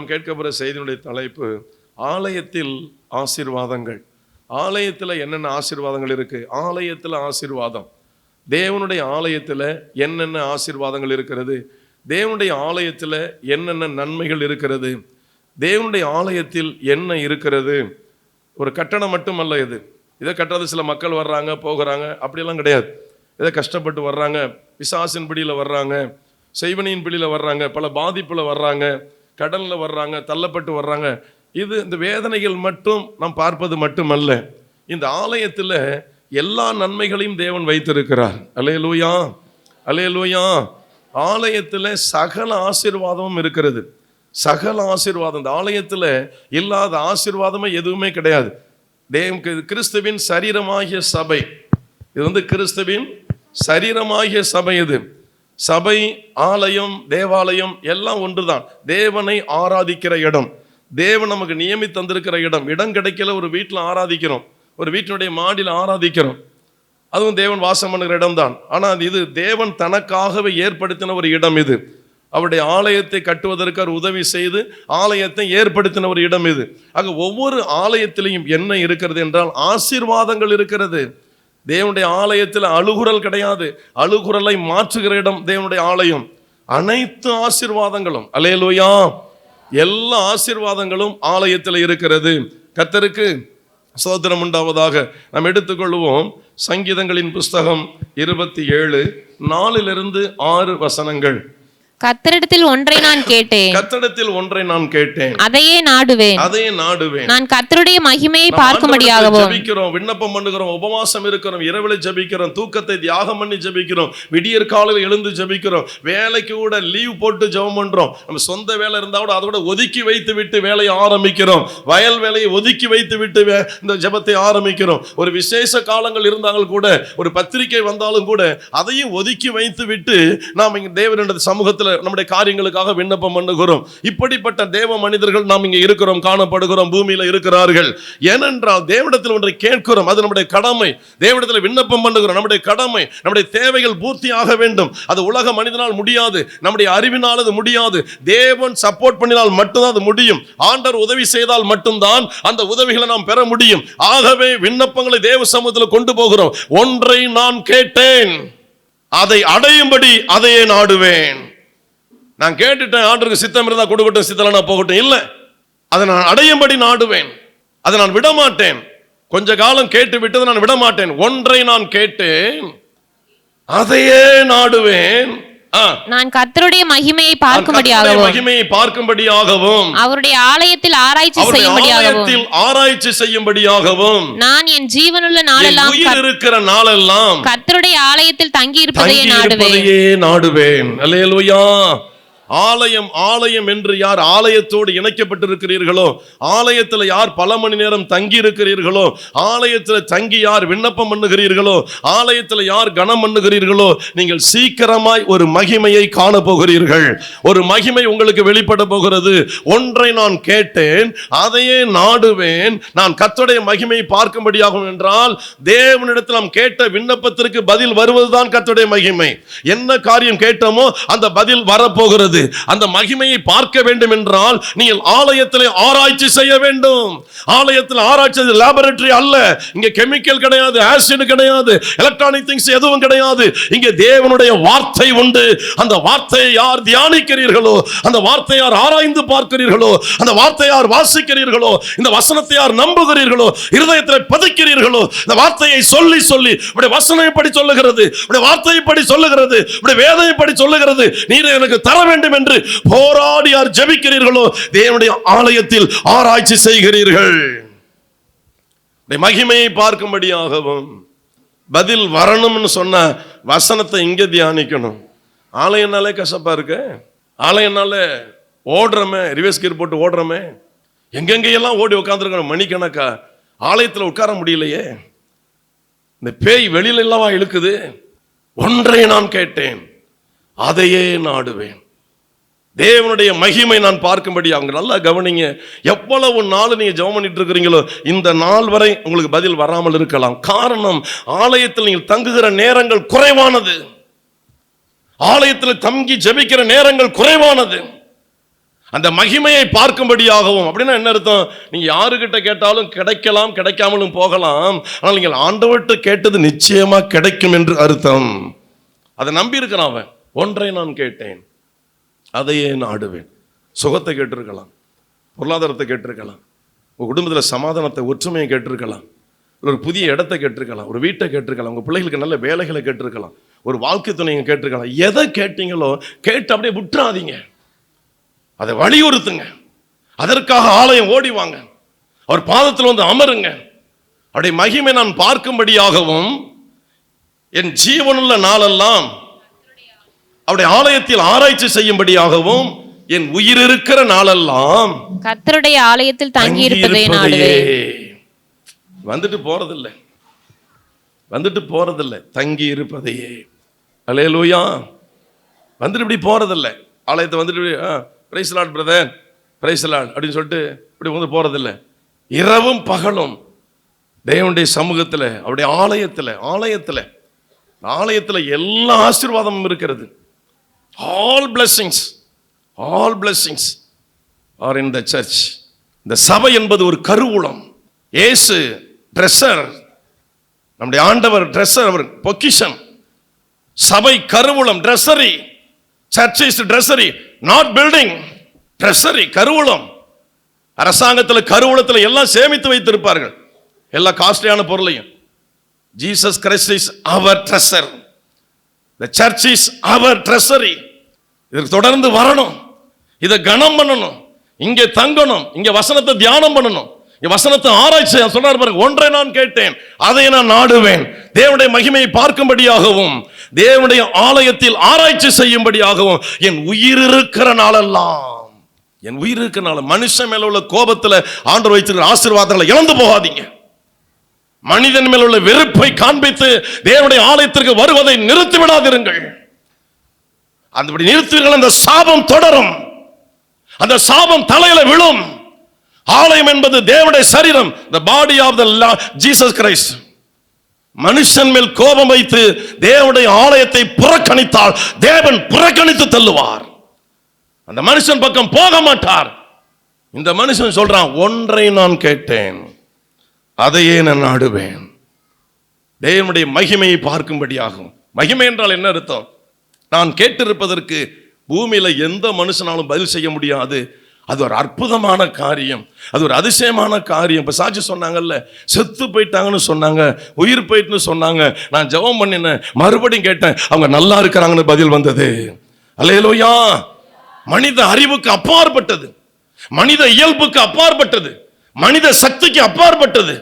நாம் கேட்க போகிற செய்தியினுடைய தலைப்பு ஆலயத்தில் ஆசீர்வாதங்கள். ஆலயத்தில் என்னென்ன ஆசீர்வாதங்கள் இருக்குது? ஆலயத்தில் ஆசீர்வாதம், தேவனுடைய ஆலயத்தில் என்னென்ன ஆசீர்வாதங்கள் இருக்கிறது? தேவனுடைய ஆலயத்தில் என்னென்ன நன்மைகள் இருக்கிறது? தேவனுடைய ஆலயத்தில் என்ன இருக்கிறது? ஒரு கட்டணம் மட்டுமல்ல இது. இதை கட்டுறது சில மக்கள் வர்றாங்க போகிறாங்க அப்படியெல்லாம் கிடையாது. இதை கஷ்டப்பட்டு வர்றாங்க, பிசாசின் பிடியில் வர்றாங்க, செய்வனியின் பிடியில் வர்றாங்க, பல பாதிப்பில் வர்றாங்க, கடலில் வர்றாங்க, தள்ளப்பட்டு வர்றாங்க. இது இந்த வேதனைகள் மட்டும் நாம் பார்ப்பது மட்டுமல்ல, இந்த ஆலயத்தில் எல்லா நன்மைகளையும் தேவன் வைத்திருக்கிறார். அல்லேலூயா, அல்லேலூயா. ஆலயத்தில் சகல ஆசீர்வாதமும் இருக்கிறது. சகல ஆசீர்வாதம், இந்த ஆலயத்தில் இல்லாத ஆசீர்வாதமே எதுவுமே கிடையாது. கிறிஸ்துவின் சரீரமாகிய சபை, இது கிறிஸ்துவின் சரீரமாகிய சபை. இது சபை, ஆலயம், தேவாலயம் எல்லாம் ஒன்றுதான். தேவனை ஆராதிக்கிற இடம், தேவன் நமக்கு நியமித்து தந்திருக்கிற இடம். இடம் கிடைக்கல, ஒரு வீட்டில் ஆராதிக்கிறோம், ஒரு வீட்டினுடைய மாடியில் ஆராதிக்கிறோம், அதுவும் தேவன் வாசம் பண்ணுகிற இடம் தான். ஆனால் இது தேவன் தனக்காகவே ஏற்படுத்தின ஒரு இடம். இது அவருடைய ஆலயத்தை கட்டுவதற்கு அவர் உதவி செய்து ஆலயத்தை ஏற்படுத்தின ஒரு இடம் இது. ஆக ஒவ்வொரு ஆலயத்திலையும் என்ன இருக்கிறது என்றால் ஆசீர்வாதங்கள் இருக்கிறது. தேவனுடைய ஆலயத்தில் அழுகுரல் கிடையாது, அழுகுரலை மாற்றுகிற இடம் தேவனுடைய ஆலயம். அனைத்து ஆசீர்வாதங்களும், அல்லேலூயா, எல்லா ஆசீர்வாதங்களும் ஆலயத்தில் இருக்கிறது. கர்த்தருக்கு ஸ்தோத்திரம் உண்டாவதாக. நாம் எடுத்துக்கொள்வோம் சங்கீதங்களின் புஸ்தகம் 27:4-6 கர்த்தரிடத்தில் ஒன்றை நான் கேட்டேன், கர்த்தரிடத்தில் ஒன்றை நான் கேட்டேன், அதையே நாடுவேன், அதையே நாடுவேன். நான் கர்த்தருடைய மகிமையை பார்க்கும்படியாகவும். ஜெபிக்கிறோம், விண்ணப்பம் பண்ணுகிறோம், உபவாசம் இருக்கிறோம், இரவில் ஜெபிக்கிறோம், தூக்கத்தை தியாகம் பண்ணி ஜெபிக்கிறோம், விடியற் காலையில் எழுந்து ஜெபிக்கிறோம், வேலைக்கு கூட லீவ் போட்டு ஜெபம் பண்றோம். நம்ம சொந்த வேலை இருந்தா கூட அதோட ஒதுக்கி வைத்து விட்டு வேலையை ஆரம்பிக்கிறோம். வயல் வேலையை ஒதுக்கி வைத்து விட்டு இந்த ஜெபத்தை ஆரம்பிக்கிறோம். ஒரு விசேஷ காலங்கள் இருந்தாலும் கூட, ஒரு பத்திரிகை வந்தாலும் கூட அதையும் ஒதுக்கி வைத்து விட்டு நாம் இங்க தேவனுடைய சமூகத்தில் நம்முடைய காரியங்களுக்காக விண்ணப்பம் பண்ணுகிறோம். இப்படிப்பட்ட தேவ மனிதர்கள் நாம் இங்கே இருக்கிறோம், காணப்படுகிறோம், பூமியில இருக்கிறார்கள். ஏனென்றால் தேவனிடத்தில் ஒன்றை கேட்கிறோம், அது நம்முடைய கடமை. தேவனிடத்தில் விண்ணப்பம் பண்ணுகிறோம், நம்முடைய கடமை. நம்முடைய தேவைகள் பூர்த்தி ஆக வேண்டும். அது உலக மனிதனால் முடியாது, நம்முடைய அறிவினால் அது முடியாது. தேவன் சப்போர்ட் பண்ணினால் மட்டும்தான் அது முடியும். ஆண்டவர் உதவி செய்தால் மட்டும்தான் அந்த உதவிகளை நாம் பெற முடியும். ஆகவே விண்ணப்பங்களை தேவ சமூகத்தில் கொண்டு போகிறோம். ஒன்றை நான் கேட்டேன், அதை அடையும்படி அதையே நாடுவேன். நான் கேட்டுட்டேன், ஆண்டவருக்கு சித்தம் இருந்தால் கொடுக்கட்டும், சித்தலனா போகட்டும், இல்லை, அதை நான் அடையும்படி நாடுவேன், அதை நான் விடமாட்டேன். கொஞ்ச காலம் கேட்டு விட்டதை நான் விடமாட்டேன். ஒன்றை நான் கேட்டேன், அதையே நாடுவேன். நான் கர்த்தருடைய மகிமையை பார்க்கும்படியாகவும், அவருடைய ஆலயத்தில் ஆராய்ச்சி செய்யும்படியாகவும், நான் என் ஜீவனுள்ள நாளெல்லாம், உயிர் இருக்கிற நாளெல்லாம் கர்த்தருடைய ஆலயத்தில் தங்கி இருப்பதையே நாடுவேன். அல்லேலூயா. ஆலயம், ஆலயம் என்று யார் ஆலயத்தோடு இணைக்கப்பட்டிருக்கிறீர்களோ, ஆலயத்தில் யார் பல மணி நேரம் தங்கி இருக்கிறீர்களோ, ஆலயத்தில் தங்கி யார் விண்ணப்பம் பண்ணுகிறீர்களோ, ஆலயத்தில் யார் கனம் பண்ணுகிறீர்களோ, நீங்கள் சீக்கிரமாய் ஒரு மகிமையை காண போகிறீர்கள். ஒரு மகிமை உங்களுக்கு வெளிப்பட போகிறது. ஒன்றை நான் கேட்டேன், அதையே நாடுவேன், நான் கர்த்தருடைய மகிமையை பார்க்கும்படியாகும் என்றால் தேவனிடத்தில் நாம் கேட்ட விண்ணப்பத்திற்கு பதில் வருவதுதான் கர்த்தருடைய மகிமை. என்ன காரியம் கேட்டோமோ அந்த பதில் வரப்போகிறது. அந்த மகிமையை பார்க்க வேண்டும் என்றால் நீங்கள் ஆலயத்தில் ஆராய்ச்சி செய்ய வேண்டும். ஆலயத்தில் ஆராய்ச்சி லேபரட்டரி அல்ல. இங்கே கெமிக்கல் கிடையாது, ஆசிட் கிடையாது, எலக்ட்ரானிக் திங்ஸ் எதுவும் கிடையாது. இங்கே தேவனுடைய வார்த்தை உண்டு. அந்த வார்த்தையை யார் தியானிக்கிறீர்களோ, அந்த வார்த்தையை யார் ஆராய்ந்து பார்க்கிறீர்களோ, அந்த வார்த்தையை யார் வாசிக்கிறீர்களோ, இந்த வசனத்தை யார் நம்புகிறீர்களோ, இருதயத்தில் பதிக்கிறீர்களோ, இந்த வார்த்தையை சொல்லி சொல்லி உடைய வசனம் எப்படி சொல்லுகிறது, உடைய வார்த்தை எப்படி சொல்லுகிறது, உடைய வேதம் எப்படி சொல்லுகிறது, நீர் எனக்கு தர வேண்டும் என்று போராடி யார் ஜெபிக்கிறீர்களோ, தேவனுடைய ஆலயத்தில் ஆராய்ச்சி செய்கிறீர்கள். மகிமையை பார்க்கும்படியாகவும் பதில் வரணும்னு சொன்ன வசனத்தை இங்க தியானிக்கணும். ஆலயம்னாலே கசப்பா இருக்கு. ஆலயம்னாலே ஓடுறமே, ரிவர்ஸ் கியர் போட்டு ஓடுறமே, எங்கெங்கெல்லாம் ஓடி உட்காந்துருக்கோம் மணிக்கணக்கா. ஆலயத்தில் உட்கார முடியலையே, இந்த பேய் வெளியில எல்லாம் இழுக்குது. ஒன்றை நான் கேட்டேன், அதையே நாடுவேன். தேவனுடைய மகிமை நான் பார்க்கும்படி. அவங்க நல்லா கவனிங்க. எவ்வளவு நாள் நீங்க ஜெபம் பண்ணிட்டு இருக்கிறீங்களோ, இந்த நாள் வரை உங்களுக்கு பதில் வராமல் இருக்கலாம். காரணம், ஆலயத்தில் நீங்கள் தங்குகிற நேரங்கள் குறைவானது. ஆலயத்தில் தங்கி ஜெபிக்கிற நேரங்கள் குறைவானது. அந்த மகிமையை பார்க்கும்படியாகவும். அப்படின்னா என்ன அர்த்தம்? நீங்க யாருக்கிட்ட கேட்டாலும் கிடைக்கலாம், கிடைக்காமலும் போகலாம். ஆனால் நீங்கள் ஆண்டவர்கிட்ட கேட்டது நிச்சயமா கிடைக்கும் என்று அர்த்தம். அதை நம்பி இருக்கிறான் அவன். ஒன்றை நான் கேட்டேன், அதையே நாடுவேன். சுகத்தை கேட்டிருக்கலாம், பொருளாதாரத்தை கேட்டிருக்கலாம், உங்க குடும்பத்தில் சமாதானத்தை, ஒற்றுமையை கேட்டிருக்கலாம், ஒரு புதிய இடத்தை கேட்டிருக்கலாம், ஒரு வீட்டை கேட்டிருக்கலாம், உங்க பிள்ளைகளுக்கு நல்ல வேலைகளை கேட்டிருக்கலாம், ஒரு வாழ்க்கை துணையை கேட்டிருக்கலாம். எதை கேட்டீங்களோ கேட்டு அப்படியே விட்டுறாதீங்க, அதை வலியுறுத்துங்க. அதற்காக ஆலயம் ஓடி வாங்க, அவர் பாதத்தில் வந்து அமருங்க. அவருடைய மகிமை நான் பார்க்கும்படியாகவும் என் ஜீவனுள்ள நாளெல்லாம் அவருடைய ஆலயத்தில் ஆராய்ச்சி செய்யும்படியாகவும் என் உயிர் இருக்கிற நாளெல்லாம் கர்த்தருடைய ஆலயத்தில் தங்கி இருப்பதே நாடுவேன். வந்துட்டு போறதில்லை, வந்துட்டு போறதில்லை, தங்கி இருப்பதையே. அல்லேலூயா. வந்துட்டு இப்படி போறதில்லை, ஆலயத்தை வந்துட்டு praise lord brother, praise lord அப்படின்னு சொல்லிட்டு இப்படி வந்து போறதில்லை. இரவும் பகலும் தேவனுடைய சமூகத்தில், அவருடைய ஆலயத்தில் ஆலயத்தில் ஆலயத்தில் எல்லா ஆசீர்வாதமும் இருக்கிறது. All blessings, all blessings are in the church. இந்த சபை என்பது ஒரு கருவூலம். இயேசு ட்ரெஸ்ஸர், நம்முடைய ஆண்டவர் ட்ரெஸ்ஸர், அவர் பொக்கிஷன். சபை கருவூலம், treasury. Church is treasury, not building. Treasury, கருவூலம். அரசாங்கத்தில் கருவூலத்தில் எல்லாம் சேமித்து வைத்திருப்பார்கள், எல்லா காஸ்ட்லியான பொருளையும். Jesus Christ is our treasure. The church is our treasury. இதற்கு தொடர்ந்து வரணும், இதை கனம் பண்ணணும், இங்கே தங்கணும், இங்கே வசனத்தை தியானம் பண்ணணும், இங்கே வசனத்தை ஆராய்ச்சி. சொல்றாரு பாருங்க, ஒன்றை நான் கேட்டேன், அதை நான் நாடுவேன். தேவனுடைய மகிமையை பார்க்கும்படியாகவும் தேவனுடைய ஆலயத்தில் ஆராய்ச்சி செய்யும்படியாகவும் என் உயிர் இருக்கிற நாளெல்லாம், என் உயிர் இருக்கிற நாள். மனுஷன் மேல உள்ள கோபத்தில் ஆண்டவர் வைத்திருக்கிற ஆசீர்வாதங்களை இழந்து போகாதீங்க. மனிதன் மேல் உள்ள வெறுப்பை காண்பித்து தேவனுடைய ஆலயத்திற்கு வருவதை நிறுத்தி விடாதிருங்கள். அந்தபடி நிறுத்துவீர்கள், அந்த சாபம் தொடரும், அந்த சாபம் தலையில விழும். ஆலயம் என்பது தேவனுடைய சரீரம், the body of the Lord Jesus Christ. மனுஷன் மேல் கோபம் வைத்து தேவனுடைய ஆலயத்தை புறக்கணித்தால் தேவன் புறக்கணித்து தள்ளுவார். அந்த மனுஷன் பக்கம் போக மாட்டார். இந்த மனுஷன் சொல்றான், ஒன்றை நான் கேட்டேன், அதையே நான் நாடுவேன். தேவனுடைய மகிமையை பார்க்கும்படியாகும். மகிமை என்றால் என்ன அர்த்தம்? நான் கேட்டிருப்பதற்கு பூமியில எந்த மனுஷனாலும் பதில் செய்ய முடியாது. அது ஒரு அற்புதமான காரியம், அது ஒரு அதிசயமான காரியம். இப்ப சாட்சி சொன்னாங்கல்ல, செத்து போயிட்டாங்கன்னு சொன்னாங்க, உயிர் போயிட்டுன்னு சொன்னாங்க. நான் ஜெபம் பண்ணினேன், மறுபடியும் கேட்டேன், அவங்க நல்லா இருக்கிறாங்கன்னு பதில் வந்தது. அல்லேலூயா. மனித அறிவுக்கு அப்பாற்பட்டது, மனித இயல்புக்கு அப்பாற்பட்டது, மனித சக்திக்கு அப்பாற்பட்டது,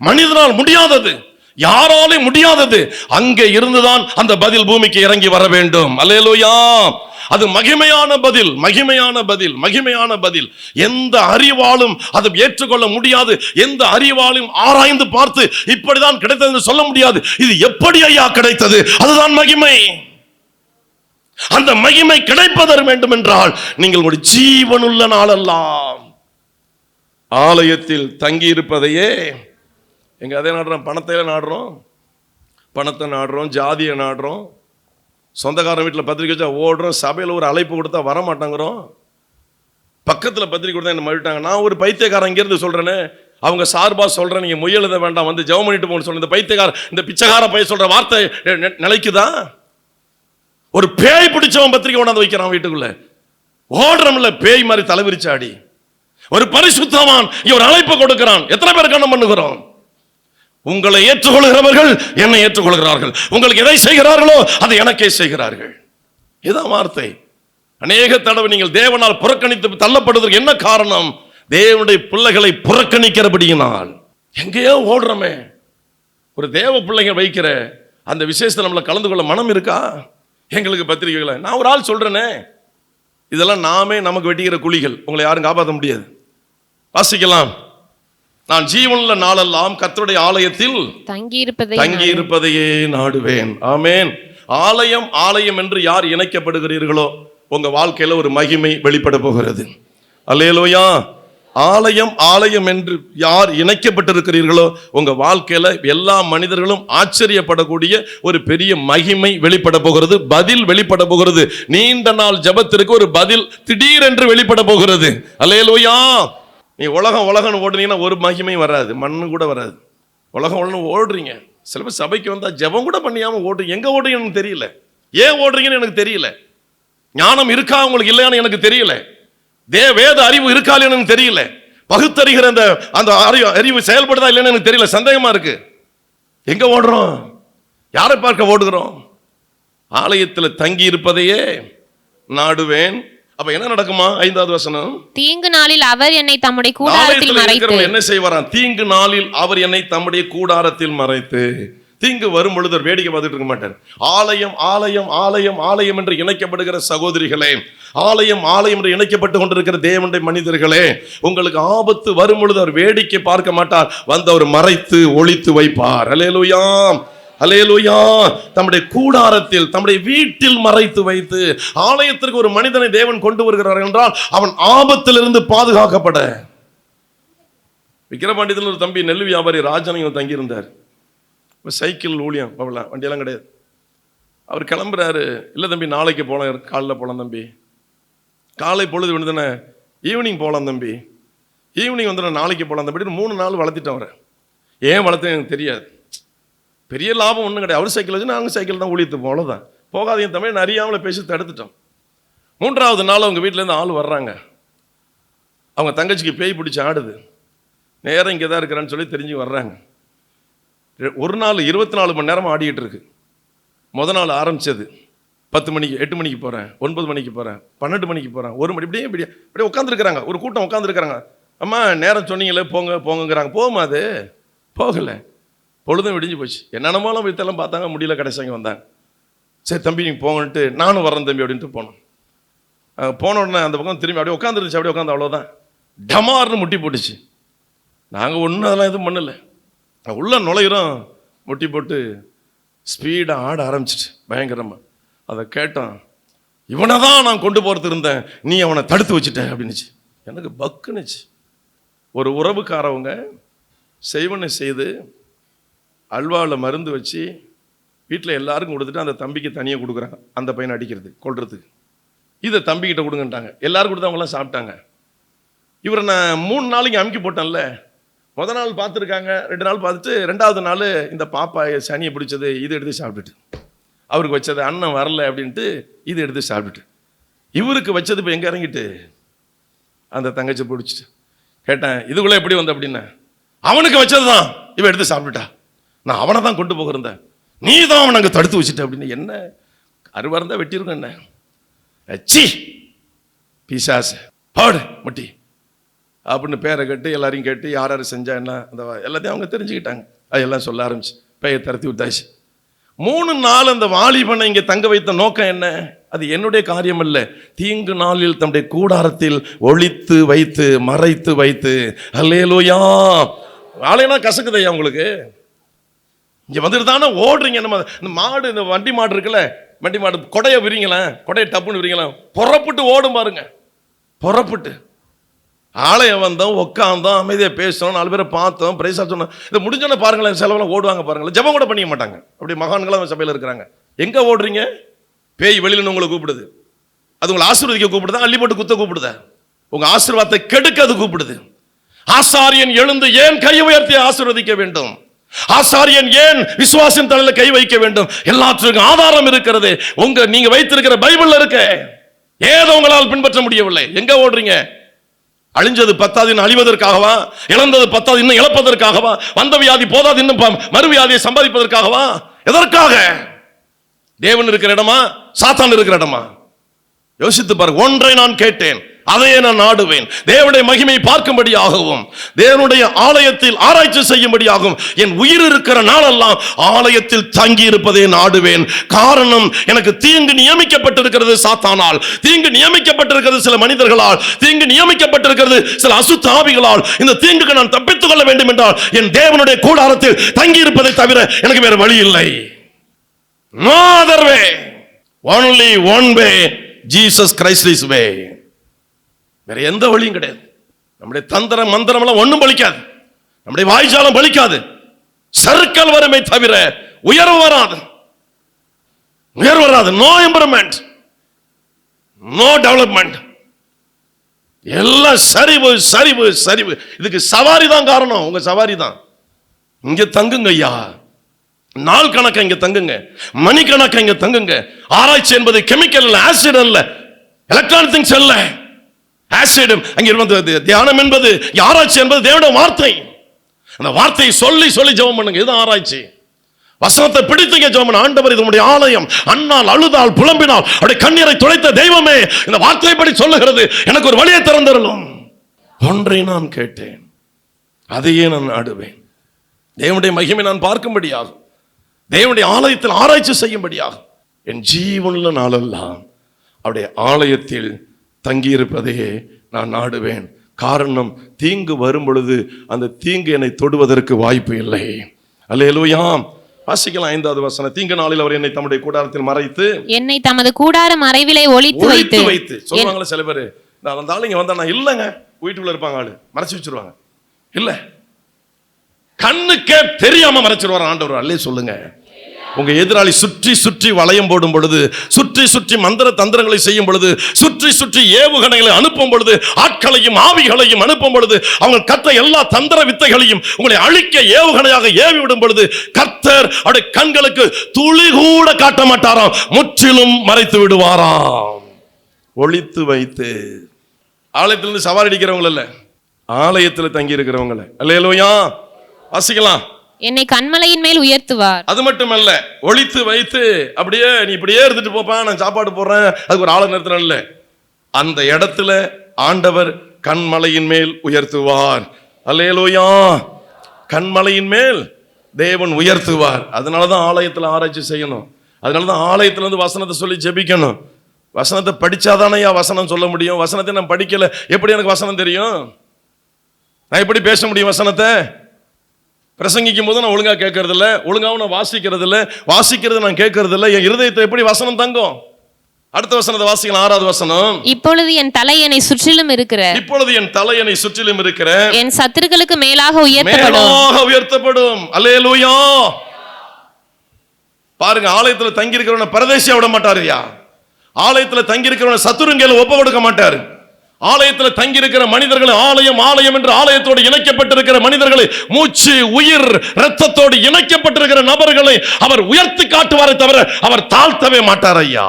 மனிதனால் முடியாதது, யாராலும் முடியாதது. அங்கே இருந்துதான் அந்த பதில் பூமிக்கு இறங்கி வர வேண்டும். அல்லேலூயா. அது மகிமையான பதில், மகிமையான பதில், மகிமையான பதில். எந்த அறிவாலும் அதை ஏற்றுக்கொள்ள முடியாது. எந்த அறிவாலும் ஆராய்ந்து பார்த்து இப்படிதான் கிடைத்தது என்று சொல்ல முடியாது. இது எப்படி ஐயா கிடைத்தது? அதுதான் மகிமை. அந்த மகிமை கிடைப்பதற்கு வேண்டும் என்றால் நீங்கள் ஒரு ஜீவனுள்ள நாளெல்லாம் ஆலயத்தில் தங்கி இருப்பதையே. எங்க அதே நாடுறோம், பணத்தையில நாடுறோம், பணத்தை நாடுறோம், ஜாதியை நாடுறோம், சொந்தக்காரன் வீட்டில் பத்திரிக்கை வச்சா ஓடுறோம், சபையில் ஒரு அழைப்பு கொடுத்தா வர மாட்டாங்கிறோம், பக்கத்தில் பத்திரிக்கை கொடுத்தா என்ன மறுட்டாங்க. நான் ஒரு பைத்தியக்காரன் இங்கிருந்து சொல்றேன்னு, அவங்க சார்பா சொல்றேன், நீங்க முயல் எழுத வேண்டாம், வந்து ஜெபம் பண்ணிட்டு போகணும்னு சொல்ற இந்த பைத்தியக்கார, இந்த பிச்சைக்கார பைய சொல்ற வார்த்தை நிலைக்குதா? ஒரு பேய் பிடிச்சவன் பத்திரிக்கை கொண்டாந்து வைக்கிறான் வீட்டுக்குள்ள, ஓடுறோம்ல பேய் மாதிரி தலைவிரிச்சாடி. ஒரு பரிசுத்தவான் ஒரு அழைப்பு கொடுக்கிறான், எத்தனை பேர் கண்ணம் பண்ணுகிறோம்? உங்களை ஏற்றுக்கொள்கிறவர்கள் என்னை ஏற்றுக்கொள்கிறார்கள், உங்களுக்கு எதை செய்கிறார்களோ அதை எனக்கே செய்கிறார்கள். இதான் வார்த்தை. அநேக தடவை நீங்கள் தேவனால் புறக்கணித்து தள்ளப்படுவதற்கு என்ன காரணம்? தேவனுடைய பிள்ளைகளை புறக்கணிக்கிறபடியினால். எங்கேயோ ஓடுறோமே, ஒரு தேவ பிள்ளைங்க வைக்கிற அந்த விசேஷத்தை நம்மளை கலந்து கொள்ள மனம் இருக்கா? எங்களுக்கு பத்திரிகைகளை நான் ஒரு ஆள் சொல்றேனே, இதெல்லாம் நாமே நமக்கு வெட்டிக்கிற குழிகள், உங்களை யாரும் காப்பாற்ற முடியாது. வாசிக்கலாம். நான் ஜீவனுள்ள நாளெல்லாம் கர்த்தருடைய ஆலயத்தில் தங்கி இருப்பதையே நாடுவேன். ஆமென். ஆலயம் ஆலயம் என்று யார் இணைக்கப்படுகிறீர்களோ உங்க வாழ்க்கையில ஒரு மகிமை வெளிப்பட போகிறது. அல்லேலூயா. ஆலயம் ஆலயம் என்று யார் இணைக்கப்பட்டிருக்கிறீர்களோ உங்க வாழ்க்கையில எல்லா மனிதர்களும் ஆச்சரியப்படக்கூடிய ஒரு பெரிய மகிமை வெளிப்பட போகிறது, பதில் வெளிப்பட போகிறது. நீண்ட நாள் ஜெபத்திற்கு ஒரு பதில் திடீரென்று வெளிப்பட போகிறது. அல்லேலூயா. நீ உலகம் ஓடுனீங்கன்னா ஒரு மகிமை வராது, மண்ணு கூட வராது. உலகம் ஓடுறீங்க, சில பேர் சபைக்கு வந்தா ஜெபம் கூட பண்ணியாம ஓடுறீங்க. எங்க ஓடுறீங்கன்னு எனக்கு தெரியல, ஏன் ஓடுறீங்கன்னு எனக்கு தெரியல. ஞானம் இருக்கா உங்களுக்கு இல்லையான்னு எனக்கு தெரியல. வேத அறிவு இருக்காது எனக்கு தெரியல. பகுத்தறிகிற அந்த அறிவு செயல்படுதா இல்லைன்னு எனக்கு தெரியல. சந்தேகமா இருக்கு. எங்க ஓடுறோம்? யாரை பார்க்க ஓடுகிறோம்? ஆலயத்தில் தங்கி இருப்பதையே நாடுவேன். அப்ப என்ன நடக்குமா? 5வது வசனம், தீங்கு நாளில் அவர் என்னை தம்முடைய கூடாரத்தில் மறைத்து. என்ன செய்வாராம்? தீங்கு நாளில் அவர் என்னை தம்முடைய கூடாரத்தில் மறைத்து. தீங்கு வரும் பொழுது வேடிக்கை பார்த்துட்டு இருக்க மாட்டார். ஆலயம் ஆலயம் ஆலயம் ஆலயம் என்று இணைக்கப்படுகிற சகோதரிகளே, ஆலயம் ஆலயம் என்று இணைக்கப்பட்டு கொண்டிருக்கிற தேவனுடைய மனிதர்களே, உங்களுக்கு ஆபத்து வரும் பொழுது அவர் வேடிக்கை பார்க்க மாட்டார், வந்து அவர் மறைத்து ஒளித்து வைப்பார். அல்லேலூயா, அல்லேலூயா. தம்முடைய கூடாரத்தில், தம்முடைய வீட்டில் மறைத்து வைத்து. ஆலயத்திற்கு ஒரு மனிதனை தேவன் கொண்டு வருகிறார் என்றால் அவன் ஆபத்திலிருந்து பாதுகாக்கப்பட. விக்கிரபாண்டியத்தில் ஒரு தம்பி நெல் வியாபாரி ராஜனையும் தங்கியிருந்தார். சைக்கிள் ஊழியம், வண்டியெல்லாம் கிடையாது. அவர் கிளம்புறாரு. இல்லை தம்பி நாளைக்கு போகலாம், காலையில் போகலாம் தம்பி, காலை பொழுது விழுந்தானே ஈவினிங் போகலாம் தம்பி, ஈவினிங் வந்து நாளைக்கு போகலாம் தம்பி. 3 நாள் வளர்த்திட்டேன் அவரை. ஏன் வளர்த்தேன் எனக்கு தெரியாது. பெரிய லாபம் ஒன்றும் கிடையாது. அவர் சைக்கிள் வச்சு நாங்கள் சைக்கிள் தான் ஊழியத்துக்கு அவ்வளோதான். போகாதீங்க தமிழ் நான் அறியாமல் பேசி தடுத்துட்டோம். 3வது நாள் அவங்க வீட்டிலேருந்து ஆள் வர்றாங்க. அவங்க தங்கச்சிக்கு பேய் பிடிச்சி ஆடுது. நேரம் இங்கே தான் இருக்கிறான்னு சொல்லி தெரிஞ்சு வர்றாங்க. ஒரு நாள் 24 மணி நேரம் ஆடிக்கிட்டு இருக்கு. நாள் ஆரம்பிச்சது 10 மணிக்கு, 8 மணிக்கு போகிறேன், 9 மணிக்கு போகிறேன், 12 மணிக்கு போகிறேன், 1 மணி, இப்படியே உட்காந்துருக்குறாங்க. ஒரு கூட்டம் உட்காந்துருக்குறாங்க. அம்மா நேரம் சொன்னீங்களே போங்கிறாங்க. போகுமா? அது போகலை. பொழுதும் விடிஞ்சு போச்சு. என்னென்னமோலாம் வித்தெல்லாம் பார்த்தாங்க, முடியல. கடைசிங்க வந்தாங்க. சரி தம்பி நீங்கள் போங்கன்ட்டு நானும் வரேன் தம்பி அப்படின்ட்டு போனோம். போன உடனே அந்த பக்கம் திரும்பி அப்படியே உட்காந்துருச்சு. அப்படியே உட்காந்து அவ்வளோதான், டமார்னு முட்டி போட்டுச்சு. நாங்கள் ஒன்றும் அதெல்லாம் எதுவும் பண்ணலை. உள்ள நுழையிறோம், முட்டி போட்டு ஸ்பீடாக ஆட ஆரம்பிச்சிட்டு பயங்கரமாக. அதை கேட்டான், இவனை தான் நான் கொண்டு போகிறது இருந்தேன், நீ அவனை தடுத்து வச்சுட்ட அப்படின்னுச்சு. எனக்கு பக்குனுச்சு. ஒரு உறவுக்காரவங்க செய்வனை செய்து அல்வாவில் மருந்து வச்சு வீட்டில் எல்லாருக்கும் கொடுத்துட்டு அந்த தம்பிக்கு தனியாக கொடுக்குறாங்க, அந்த பையனை அடிக்கிறது கொள்றதுக்கு. இதை தம்பிக்கிட்ட கொடுங்கன்ட்டாங்க. எல்லாரும் கொடுத்து அவங்களாம் சாப்பிட்டாங்க. இவரை நான் 3 நாளைக்கு அமுக்கி போட்டேன்ல. முதல் நாள் பார்த்துருக்காங்க, 2 நாள் பார்த்துட்டு 2வது நாள் இந்த பாப்பா சனியை பிடிச்சது இது எடுத்து சாப்பிட்டுட்டு, அவருக்கு வச்சது அண்ணன் வரல அப்படின்ட்டு இது எடுத்து சாப்பிட்டுட்டு, இவருக்கு வச்சது இப்போ எங்கே இறங்கிட்டு அந்த தங்கச்சி பிடிச்சிட்டு. கேட்டேன் இதுக்குள்ளே எப்படி வந்த அப்படின்னா, அவனுக்கு வச்சது தான் இவன் எடுத்து சாப்பிட்டுட்டா, நான் அவனை தான் கொண்டு போகிறேன், நீ தான் அவனை அங்கே தடுத்து வச்சுட்ட அப்படின்னு. என்ன அருவா இருந்தால் வெட்டியிருக்கேன் என்ன சி பிசாசு பாடு முட்டி அப்படின்னு பேரை கேட்டு எல்லாரையும் கேட்டு யார் யார் செஞ்சா என்ன அந்த எல்லாத்தையும் அவங்க தெரிஞ்சுக்கிட்டாங்க. அதெல்லாம் சொல்ல ஆரம்பிச்சு பெயர் தரத்தி விட்டாச்சு. 3 நாள் அந்த வாலிபனை இங்கே தங்க வைத்த நோக்கம் என்ன? அது என்னுடைய காரியம் அல்ல. தீங்கு நாளில் தம்முடைய கூடாரத்தில் ஒளித்து வைத்து மறைத்து வைத்து. அல்லேலூயா. ஆலைனா கசக்குதையா உங்களுக்கு? இங்கே வந்துட்டு தானே ஓடுறீங்க. நம்ம இந்த மாடு, இந்த வண்டி மாடு இருக்குல்ல, வண்டி மாடு கொடையை விரிங்களேன், கொடையை டப்புன்னு விரிங்களேன், புறப்பட்டு ஓடும் பாருங்க. புறப்பட்டு ஆலயம் வந்தோம், உட்காந்தோம், அமைதியாக பேசணும், 4 பேரை பார்த்தோம், பிரைஸா சொன்னோம். இதை முடிஞ்சோன்னு பாருங்களேன், செலவெல்லாம் ஓடுவாங்க பாருங்களேன். ஜெபம் கூட பண்ணிக்க மாட்டாங்க. அப்படி மகான்களாம் சபையில் இருக்கிறாங்க. எங்கே ஓடுறீங்க? பேய் வெளியில் உங்களை கூப்பிடுது. அது உங்களை ஆசீர்வதிக்க கூப்பிடுதா? அள்ளி போட்டு குத்த கூப்பிடுதா? உங்கள் ஆசீர்வாதத்தை கெடுக்க அது கூப்பிடுது. ஆசாரியன் எழுந்து ஏன் கையை உயர்த்தி ஆசீர்வதிக்க வேண்டும்? ஆசாரியன் ஏன் விசுவாசின் தலையில கை வைக்க வேண்டும்? எல்லாத்துக்கும் ஆதாரம் இருக்கிறது. நீங்க வைத்திருக்கிற பைபிள்ல இருக்க. ஏதோ உங்களால் பின்பற்ற முடியவில்லை. எங்க ஓடுறீங்க? அழிஞ்சது 10 அழிவதற்காகவா? இழந்தது 10 இன்னும் இழப்பதற்காகவா? வந்த வியாதி போதாது இன்னும் மறுவியாதியை சம்பாதிப்பதற்காகவா? எதற்காக? தேவன் இருக்கிற இடமா, சாத்தான் இருக்கிற இடமா? யோசித்து பாருங்க. ஒன்றை நான் கேட்டேன், அதையே நான் நாடுவேன். தேவனுடைய மகிமையை பார்க்கும்படியாகவும் தேவனுடைய ஆலயத்தில் ஆராய்ச்சி செய்யும்படியாகவும் என் உயிர் இருக்கிற நாளெல்லாம் ஆலயத்தில் தங்கி இருப்பதே நாடுவேன். காரணம், எனக்கு தீங்கு நியமிக்கப்பட்டிருக்கிறது சாத்தானால், தீங்கு நியமிக்கப்பட்டிருக்கிறது சில மனிதர்களால், தீங்கு நியமிக்கப்பட்டிருக்கிறது சில அசுத்த ஆவிகளால். இந்த தீங்குக்கு நான் தப்பித்துக் கொள்ள வேண்டும் என்றால் என் தேவனுடைய கூடாரத்தில் தங்கி இருப்பதை தவிர எனக்கு வேற வழி இல்லை. No other way. Only one way. Jesus Christ is way. வேற எந்த வழியும் கிடையாது. நம்முடைய தந்திரம் மந்திரம் எல்லாம் ஒண்ணும் பலிக்காது, நம்முடைய வாய்ஜாலம் பலிக்காது. சறுக்கல் வருமே தவிர உயர்வு வராது. உயர்வு வராது. No improvement, no development. எல்லாம் சரிவு சரிவு சரிவு. இதுக்கு சவாரி தான் காரணம். உங்க சவாரி தான். இங்க தங்குங்க ஐயா, நாள் கணக்க இங்க தங்குங்க, மணி கணக்க இங்க தங்குங்க. ஆராய்ச்சி என்பது கெமிக்கல் இல்ல, ஆசிட் அல்ல, எலக்ட்ரானிக் திங்ஸ் அல்ல. ஆசிட் அங்க வந்து தியானம் என்பது, ஆராய்ச்சி என்பது தேவனுடைய வார்த்தை. அந்த வார்த்தையை சொல்லி சொல்லி ஜெபம் பண்ணுங்க. இதுதான் ஆராய்ச்சி. வசனத்தை பிடித்துங்க ஜெபம் பண்ண. ஆண்டவர் இது உம்முடைய ஆலயம், அண்ணால் அழுதால் புலம்பினால் அவருடைய கண்ணீரை துடைத்த தெய்வமே, இந்த வார்த்தையை படி சொல்லுகிறது, எனக்கு ஒரு வழியை திறந்தருளும். ஒன்றை நான் கேட்டேன், அதையே நான் நாடுவேன். தேவனுடைய மகிமை நான் பார்க்கும்படியாகும், தேவனுடைய ஆலயத்தில் ஆராய்ச்சி செய்யும்படியாகும். என் ஜீவனுள்ள நாளெல்லாம் அவருடைய ஆலயத்தில் தங்கியிருப்பதையே நான் நாடுவேன். காரணம், தீங்கு வரும் பொழுது அந்த தீங்கு என்னை தொடுவதற்கு வாய்ப்பு இல்லை. அல்லேலூயா. வாசிக்கலாம் 5வது வசனம். தீங்கு நாளில் அவர் என்னை தம்முடைய கூடாரத்தில் மறைத்து, என்னை தமது கூடார மறைவிலே ஒளித்து வைத்து. சொல்லுவாங்களே சில பேர், நான் அந்த ஆளு இங்க வந்தா, நான் இல்லைங்க, வீட்டுக்குள்ள இருப்பாங்க, ஆளு மறைச்சு வச்சிருவாங்க. இல்ல, கண்ணுக்கே தெரியாம மறைச்சிருவார் ஆண்டவர். அல்லே சொல்லுங்க. உங்க எதிராளி சுற்றி சுற்றி வளையம் போடும் பொழுது, சுற்றி சுற்றி மந்திர தந்திரங்களை செய்யும் பொழுது, சுற்றி சுற்றி ஏவுகணைகளை அனுப்பும் பொழுது, ஆட்களையும் ஆவிகளையும் அனுப்பும் பொழுது, அவங்க கற்ற எல்லா தந்திர வித்தைகளையும் உங்களை அழிக்க ஏவுகணையாக ஏவி விடும் பொழுது, கர்த்தர் அவருடைய கண்களுக்கு துளி கூட காட்ட மாட்டாராம், முற்றிலும் மறைத்து விடுவாராம். ஒளித்து வைத்து. ஆலயத்திலிருந்து சவாரி அடிக்கிறவங்க இல்ல, ஆலயத்தில் தங்கி இருக்கிறவங்கள. அல்லேலூயா. வாசிக்கலாம். என்னை கண்மலையின் மேல் உயர்த்துவார். அது மட்டுமல்ல, ஒளித்து வைத்து. அப்படியே நீ இப்படியே இருந்துட்டு போப்பா, நான் சாப்பாடு போடுறேன், அதுக்கு ஒரு ஆளை நிறுத்தின இல்ல, அந்த இடத்துல ஆண்டவர் கண்மலையின் மேல் உயர்த்துவார். அல்லேலூயா. கண்மலையின் மேல் தேவன் உயர்த்துவார். அதனாலதான் ஆலயத்தில் ஆராய்ச்சி செய்யணும். அதனாலதான் ஆலயத்துல இருந்து வசனத்தை சொல்லி ஜெபிக்கணும். வசனத்தை படிச்சாதானே வசனம் சொல்ல முடியும். வசனத்தை நான் படிக்கல, எப்படி எனக்கு வசனம் தெரியும்? நான் எப்படி பேச முடியும் வசனத்தை? பிரசங்கிக்கும் போது நான் ஒழுங்கா கேட்கறது இல்லை, ஒழுங்காவும் நான் வாசிக்கிறது இல்லை, வாசிக்கிறது நான் கேட்கறது இல்லை. என் இருதயத்தை எப்படி வசனம் தங்கும்? அடுத்த வசனத்தை வாசிக்கலாம். 6வது வசனம். இப்பொழுது என் தலை என்னை சுற்றிலும் இருக்கிற, இப்பொழுது என் தலை என்னை சுற்றிலும் இருக்கிற என் சத்துருக்களுக்கு மேலாக உயர்த்தப்படும். அல்லேலூயா. பாருங்க, ஆலயத்தில் தங்கி இருக்கிறவன பரதேசியா விட மாட்டாருயா. ஆலயத்தில் தங்கி இருக்கிறவன சத்துருங்கையில ஒப்ப கொடுக்க மாட்டாரு. ஆலயத்தில் தங்கி இருக்கிற மனிதர்களை, ஆலயம் ஆலயம் என்று ஆலயத்தோடு இணைக்கப்பட்டிருக்கிற மனிதர்களை, மூச்சு உயிர் இரத்தத்தோடு இணைக்கப்பட்டிருக்கிற நபர்களை அவர் உயர்த்தி காட்டுவாரே தவிர அவர் தாழ்த்தவே மாட்டார் ஐயா.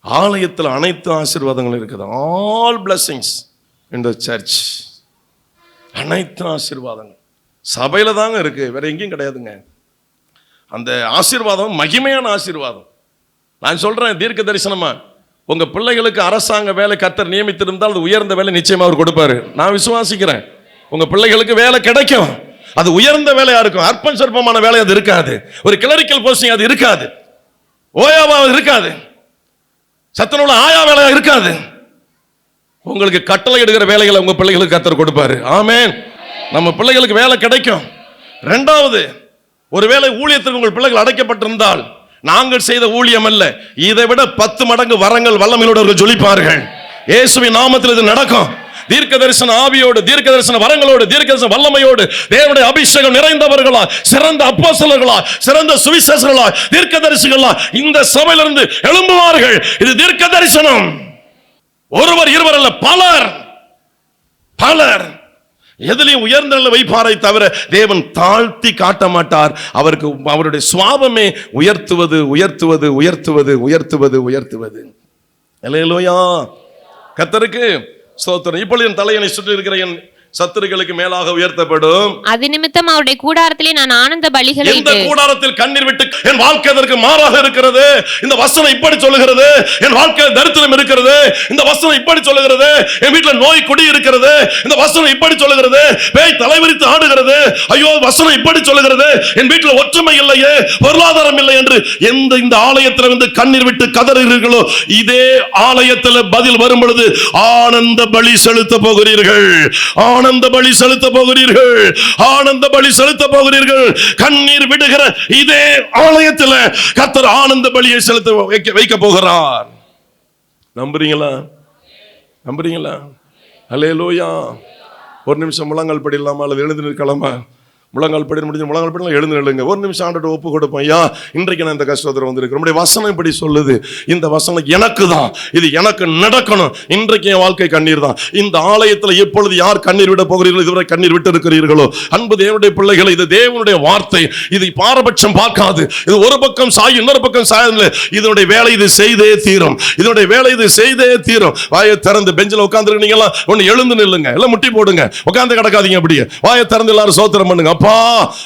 ஆலயத்தில் அனைத்து ஆசீர்வாதங்களும் இருக்குது. ஆல் பிளஸிங்ஸ் இன் தி சர்ச். அனைத்து ஆசீர்வாதங்கள் சபையில தாங்க இருக்கு, வேற எங்கேயும் கிடையாதுங்க. அந்த ஆசீர்வாதம் மகிமையான ஆசீர்வாதம். நான் சொல்றேன், தீர்க்க தரிசனமா, உங்க பிள்ளைகளுக்கு அரசாங்க வேலை கர்த்தர் நியமித்திருந்தால் அது உயர்ந்த வேலை நிச்சயமா அவர் கொடுப்பாரு. நான் விசுவாசிக்கிறேன். உங்க பிள்ளைகளுக்கு வேலை கிடைக்கும். அது உயர்ந்த வேலையா இருக்கும். அற்பம் சொற்பமான வேலை அது இருக்காது. ஒரு கிளரிக்கல் போஸ்டிங் அது இருக்காது. ஓயாவா இருக்காது. சத்துணவுல ஆயா வேலையா இருக்காது. உங்களுக்கு கட்டளை எடுக்கிற வேலைகளை உங்க பிள்ளைகளுக்கு கர்த்தர் கொடுப்பாரு. ஆமென். நம்ம பிள்ளைகளுக்கு வேலை கிடைக்கும். 2வது, ஒருவேளை ஊழியத்திற்கு உங்கள் பிள்ளைகள் அடைக்கப்பட்டிருந்தால், நாங்கள் செய்த ஊழியம் அல்ல, இதை விட 10 மடங்கு வரங்கள் வல்லமையோடு ஜொலிப்பார்கள். இயேசுவின் நாமத்தில் இது நடக்கும். தீர்க்க தரிசன ஆவியோடு, தீர்க்க தரிசன வரங்களோடு, தீர்க்க தரிசன வல்லமையோடு, தேவனுடைய அபிஷேகம் நிறைந்தவர்களா, சிறந்த அப்போஸ்தலர்களா, சிறந்த சுவிசேஷர்களா, தீர்க்க தரிசிகளா இந்த சபையிலிருந்து எழும்புவார்கள். இது தீர்க்க தரிசனம். ஒருவர் இருவர் அல்ல, பலர் பலர். எதிலையும் உயர்ந்த வைப்பாரை தவிர தேவன் தாழ்த்தி காட்ட மாட்டார். அவருக்கு அவருடைய சுவாபமே உயர்த்துவது உயர்த்துவது உயர்த்துவது உயர்த்துவது உயர்த்துவது. அல்லேலூயா. கர்த்தருக்கு ஸ்தோத்திரம். இப்பொழுது என் தலையணை சுற்றி இருக்கிற என் சத்துருக்களுக்கு மேலாக உயர்த்தப்படும். அது நிமித்தம் அவருடைய கூடாரத்திலே நான் ஆனந்த பலிகளை, இந்த கூடாரத்தில் கண்ணீர் விட்டு என் வாழ்க்கை அதற்கு மாறாக இருக்கிறது. இந்த வசனம் இப்படி சொல்லுகிறது. என் வாழ்க்கை தரித்திரம் இருக்கிறது. இந்த வசனம் இப்படி சொல்லுகிறது. என் வீட்டில் நோய் குடி இருக்கிறது. இந்த வசனம் இப்படி சொல்லுகிறது. பேய் தலைவிரித்து ஆடுகிறது. ஐயோ, வசனம் இப்படி சொல்லுகிறது. என் வீட்டில் ஒற்றுமை இல்லையே, பொருளாதாரம் இல்லை என்று இந்த ஆலயத்தில் வந்து கண்ணீர் விட்டு கதறுகிறீர்களோ, இதே ஆலயத்தில் பதில் வரும் பொழுது ஆனந்த பலி செலுத்த போகிறீர்கள். ஆனந்த பலி செலுத்த போகிறீர்கள். ஆனந்த பலி செலுத்த போகிறீர்கள். கண்ணீர் விடுகிற இதே ஆலயத்தில் கர்த்தர் ஆனந்த பலியை செலுத்த வைக்க போகிறார். நம்புறீங்களா? நம்புறீங்களா? அல்லேலூயா. ஒரு நிமிஷம் முழங்கால் படி இல்லாமல் அல்லது எழுந்து நிற்கலாமா? முழங்கால் படி முடிஞ்சு முழங்கால் படி எழுந்து நில்லுங்க. ஒரு நிமிஷம் ஆண்டவர்ட்ட ஒப்பு கொடுப்போம். ஐயா, இன்றைக்கு நான் இந்த கஷ்டத்தில் வந்திருக்கிறேன். நம்முடைய வசனம் இப்படி சொல்லுது. இந்த வசனம் எனக்கு தான், இது எனக்கு நடக்கணும். இன்றைக்கு என் வாழ்க்கை கண்ணீர் தான். இந்த ஆலயத்தில் எப்பொழுது யார் கண்ணீர் விட போகிறீர்களோ, இதுவரை கண்ணீர் விட்டு இருக்கிறீர்களோ, அன்பு தேவனுடைய பிள்ளைகளை, இது தேவனுடைய வார்த்தை. இது பாரபட்சம் பார்க்காது. இது ஒரு பக்கம் சாயும் இன்னொரு பக்கம் சாயதில்லை. இதனுடைய வேலை இது செய்தே தீரும். இதனுடைய வேலை இது செய்தே தீரும். வாயை திறந்து பெஞ்சில் உட்கார்ந்துருக்கீங்களா, ஒன்று எழுந்து நில்லுங்க. எல்லாம் முட்டி போடுங்க, உட்கார்ந்து கிடக்காதீங்க. அப்படியே வாயை திறந்து எல்லாரும் சோத்திரம் பண்ணுங்க. அப்பா,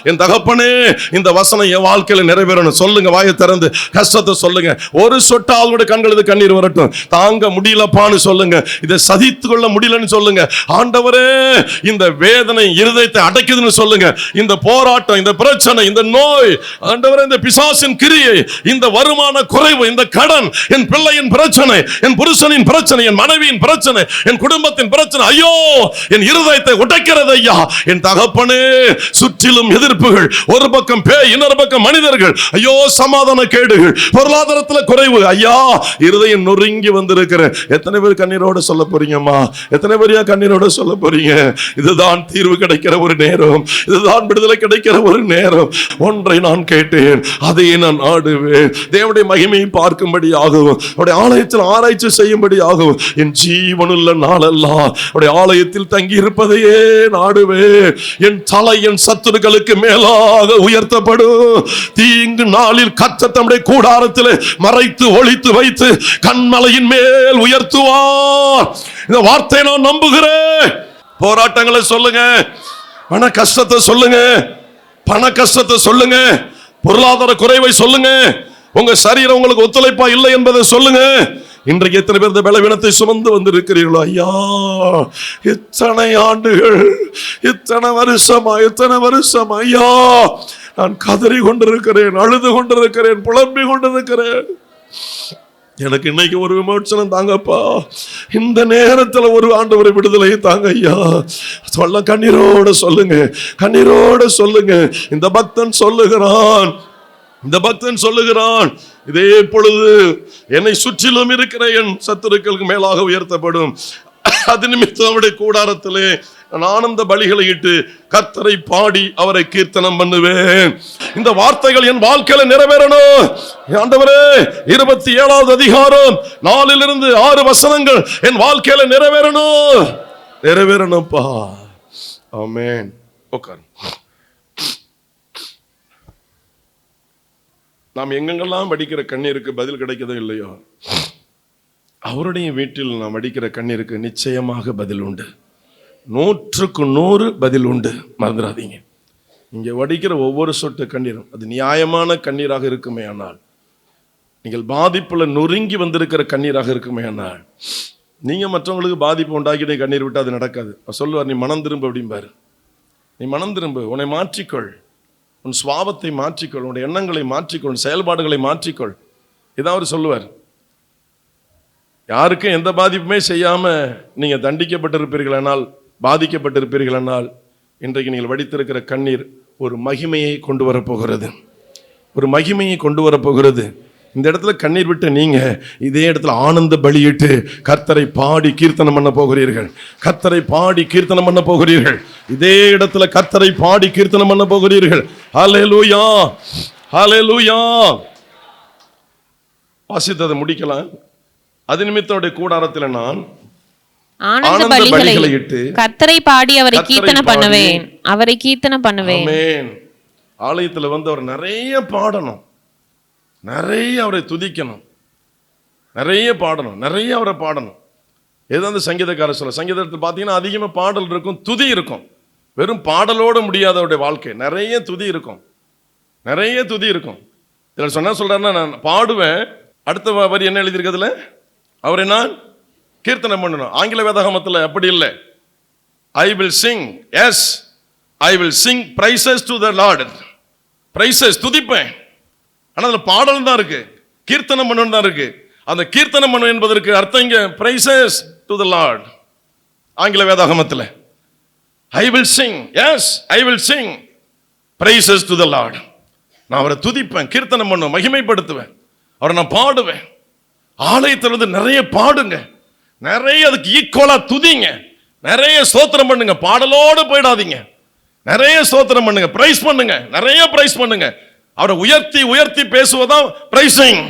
என் தகப்பனே, இந்த வசனம் என் வாழ்க்கையில நிறைவேறணும். சொல்லுங்க, வாயை திறந்து கஷ்டத்தை சொல்லுங்க. ஒரு சொட்டு அவங்களுடைய கண்களுக்கு கண்ணீர் வரட்டும். தாங்க முடியலப்பான்னு சொல்லுங்க. இதை சகித்து கொள்ள முடியலன்னு சொல்லுங்க. ஆண்டவரே, இந்த வேதனை இருதயத்தை அடைக்குதுன்னு சொல்லுங்க. இந்த போராட்டம், இந்த பிரச்சனை, இந்த நோய், ஆண்டவரே, இந்த பிசாசின் கிரியை, இந்த வருமான குறைவு, இந்த கடன், என் பிள்ளையின் பிரச்சனை, என் புருஷனின் பிரச்சனை, என் மனைவியின் பிரச்சனை, என் குடும்பத்தின் பிரச்சனை, ஐயோ, என் இருதயத்தை உடைக்கிறது ஐயா. என் தகப்பனே, சுற்றிலும் எதிர்ப்புகள், ஒரு பக்கம் பேய், இன்னொரு பக்கம் மனிதர்கள், ஐயோ, சமாதான கேடுகள், பொருளாதாரத்தில் குறைவு, ஐயா, இருதயம் நொறுங்கி வந்திருக்கிற எத்தனை பேர் கண்ணீரோட சொல்ல போறீங்கம்மா? எத்தனை பேரையா கண்ணீரோட சொல்ல போறீங்க? இதுதான் தீர்வு கிடைக்கிற ஒரு நேரம், இதுதான் விடுதலை கிடைக்கிற ஒரு நேரம். ஒன்றை நான் கேட்டேன், அதையே நான் நாடுவேன். தேவனுடைய மகிமையை பார்க்கும்படியாகவும், அவருடைய ஆலயத்தில் ஆராய்ச்சி செய்யும்படியாகவும், என் ஜீவனுள்ள நாளெல்லாம் அவருடைய ஆலயத்தில் தங்கி இருப்பதையே நாடுவேன். என் தலை என் சத்துருக்களுக்கு மேலாக உயர்த்தப்படும். தீங்கு நாளில் கர்த்தர் தம்முடைய கூடாரத்தில் மறைத்து ஒளித்து வைத்து கன்மலையின் மேல் உயர்த்துவார். இந்த வார்த்தையை நான் நம்புகிறேன். போராட்டங்களை சொல்லுங்க, பண கஷ்டத்தை சொல்லுங்க, பண கஷ்டத்தை சொல்லுங்க, பொருளாதார குறைவை சொல்லுங்க, உங்க சரீரம் உங்களுக்கு ஒத்துழைப்பா இல்லை என்பதை சொல்லுங்க. இன்றைக்கு எத்தனை பேர் இந்த பலவீனத்தை சுமந்து வந்திருக்கிறீர்களோ? ஐயா, இத்தனை ஆண்டுகள், இத்தனை வருஷம் ஐயா, நான் கதறி கொண்டிருக்கிறேன், அழுது கொண்டிருக்கிறேன், புலம்பி கொண்டிருக்கிறேன். எனக்கு இன்னைக்கு ஒரு விமோசனம் தாங்கப்பா. இந்த நேரத்தில் ஒரு ஆண்டவரை விடுதலை தாங்க ஐயா. சொல்ல கண்ணீரோட சொல்லுங்க, கண்ணீரோட சொல்லுங்க. இந்த பக்தன் சொல்லுகிறான், இதே பொழுது என்னை சுற்றிலும் இருக்கிற என் சத்துருக்களுக்கு மேலாக உயர்த்தப்படும். அது நிமித்தம் அவருடைய கூடாரத்திலே நான் ஆனந்த பலிகளை இட்டு கர்த்தரை பாடி அவரை கீர்த்தனம் பண்ணுவேன். இந்த வார்த்தைகள் என் வாழ்க்கையில நிறைவேறணும். ஆண்டவரே, 27வது அதிகாரம் 4 to 6 வசனங்கள் என் வாழ்க்கையில நிறைவேறணும்ப்பா. ஆமென். உட்கார். நாம் எங்கெங்கெல்லாம் வடிக்கிற கண்ணீருக்கு பதில் கிடைக்கதோ இல்லையோ, அவருடைய வீட்டில் நாம் வடிக்கிற கண்ணீருக்கு நிச்சயமாக பதில் உண்டு. 100க்கு 100 பதில் உண்டு. மறந்துடாதீங்க. இங்கே வடிக்கிற ஒவ்வொரு சொட்டு கண்ணீரும் அது நியாயமான கண்ணீராக இருக்குமே ஆனால், நீங்கள் பாதிப்புல நொறுங்கி வந்திருக்கிற கண்ணீராக இருக்குமே ஆனால், நீங்க மற்றவங்களுக்கு பாதிப்பு உண்டாக்கி கண்ணீர் விட்டு அது நடக்காது. சொல்லுவார், நீ மனம் திரும்ப அப்படிம்பாரு. நீ மனம் திரும்ப, உன்னை மாற்றிக்கொள், உன் சுவாபத்தை மாற்றிக்கொள், உன்னுடைய எண்ணங்களை மாற்றிக்கொள், செயல்பாடுகளை மாற்றிக்கொள். இதான் அவர் சொல்லுவார். யாருக்கும் எந்த பாதிப்புமே செய்யாம நீங்க தண்டிக்கப்பட்டிருப்பீர்களானால், பாதிக்கப்பட்டிருப்பீர்களானால், இன்றைக்கு நீங்கள் வடித்திருக்கிற கண்ணீர் ஒரு மகிமையை கொண்டு வரப்போகிறது. ஒரு மகிமையை கொண்டு வரப்போகிறது. இந்த இடத்துல கண்ணீர் விட்டு நீங்க இதே இடத்துல ஆனந்த பலியிட்டு கர்த்தரை பாடி கீர்த்தனம் பண்ண போகிறீர்கள். கர்த்தரை பாடி கீர்த்தனம் பண்ண போகிறீர்கள். இதே இடத்துல கர்த்தரை பாடி கீர்த்தனம் பண்ண போகிறீர்கள். ஹல்லேலூயா, ஹல்லேலூயா. வாசித்ததை முடிக்கலாம். அது நிமித்தம் கூடாரத்தில் நான் ஆனந்த பலிகளை இட்டு கர்த்தரை பாடி அவரை கீர்த்தனம் பண்ணுவேன். அவரை கீர்த்தனம் பண்ணுவேன். ஆமென். ஆலயத்தில் வந்து அவர் நிறைய பாடணும், நிறைய அவரை துதிக்கணும், நிறைய பாடணும், நிறைய அவரை பாடணும். ஏதாவது சங்கீதக்காரர் சொல்ல, சங்கீதத்தில் பார்த்தீங்கன்னா அதிகமாக பாடல் இருக்கும், துதி இருக்கும். வெறும் பாடலோடு முடியாத அவருடைய வாழ்க்கை. நிறைய துதி இருக்கும், நிறைய துதி இருக்கும். இதில் சொல்றாருன்னா, நான் பாடுவேன். அடுத்த வரி என்ன எழுதியிருக்கிறதுல, அவரை நான் கீர்த்தனம் பண்ணணும். ஆங்கில வேதாகமத்தில் அப்படி இல்லை. I will sing, yes I will sing praises to the lord. Praises, துதிப்பேன். ஆனால் அதில் பாடல் தான் இருக்கு, கீர்த்தனம் பண்ணணும் தான் இருக்கு. அந்த கீர்த்தனம் பண்ணணும் என்பதற்கு அர்த்தம் இங்கே பிரைசஸ் டு த லார்ட். ஆங்கில வேதாகமத்தில் I will sing, yes I will sing praises to the lord. நான் அவரை துதிப்பேன், கீர்த்தனம் பண்ணுவேன், மகிமைப்படுத்துவேன், அவரை நான் பாடுவேன். ஆலயத்தில் வந்து நிறைய பாடுங்க, நிறைய அதுக்கு ஈக்குவலா துதிங்க. நிறைய ஸ்தோத்திரம் பண்ணுங்க, பாடலோடு போயிடாதீங்க. நிறைய ஸ்தோத்திரம் பண்ணுங்க, பிரைஸ் பண்ணுங்க, நிறைய பிரைஸ் பண்ணுங்க. அவரை உயர்த்தி உயர்த்தி பேசுவதான் பிரைசிங்.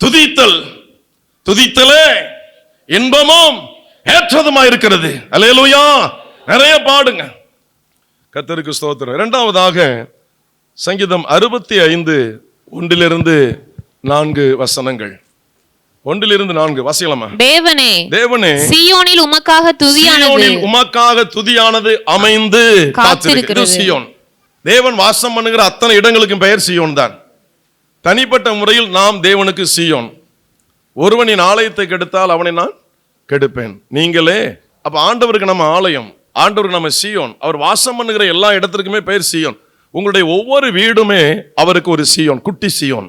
துதித்தல், துதித்தலே இன்பமும் ஏற்றதுமா இருக்கிறது. அல்லேலூயா. நிறைய பாடுங்க. கர்த்தருக்கு ஸ்தோத்திரம். இரண்டாவதாக சங்கீதம் 65 1-4 வசனங்கள். 1-4 வாசிக்கலாமா? தேவனே, தேவனே, சீயோனில் உமக்காக துதியானது, உமக்காக துதியானது அமைந்து காத்திருக்கிறது. சீயோன், தேவன் வாசம் பண்ணுகிற அத்தனை இடங்களுக்கும் பெயர் சீயோன் தான். தனிப்பட்ட முறையில் நாம் தேவனுக்கு சீயோன். ஒருவனின் ஆலயத்தை கெடுத்தால் அவனை நான் கெடுப்பேன். நீங்களே அப்ப ஆண்டவருக்கு நம்ம ஆலயம், ஆண்டவருக்கு நம்ம சீயோன். அவர் வாசம் பண்ணுகிற எல்லா இடத்திற்குமே பெயர் சீயோன். உங்களுடைய ஒவ்வொரு வீடுமே அவருக்கு ஒரு சீயோன், குட்டி சீயோன்.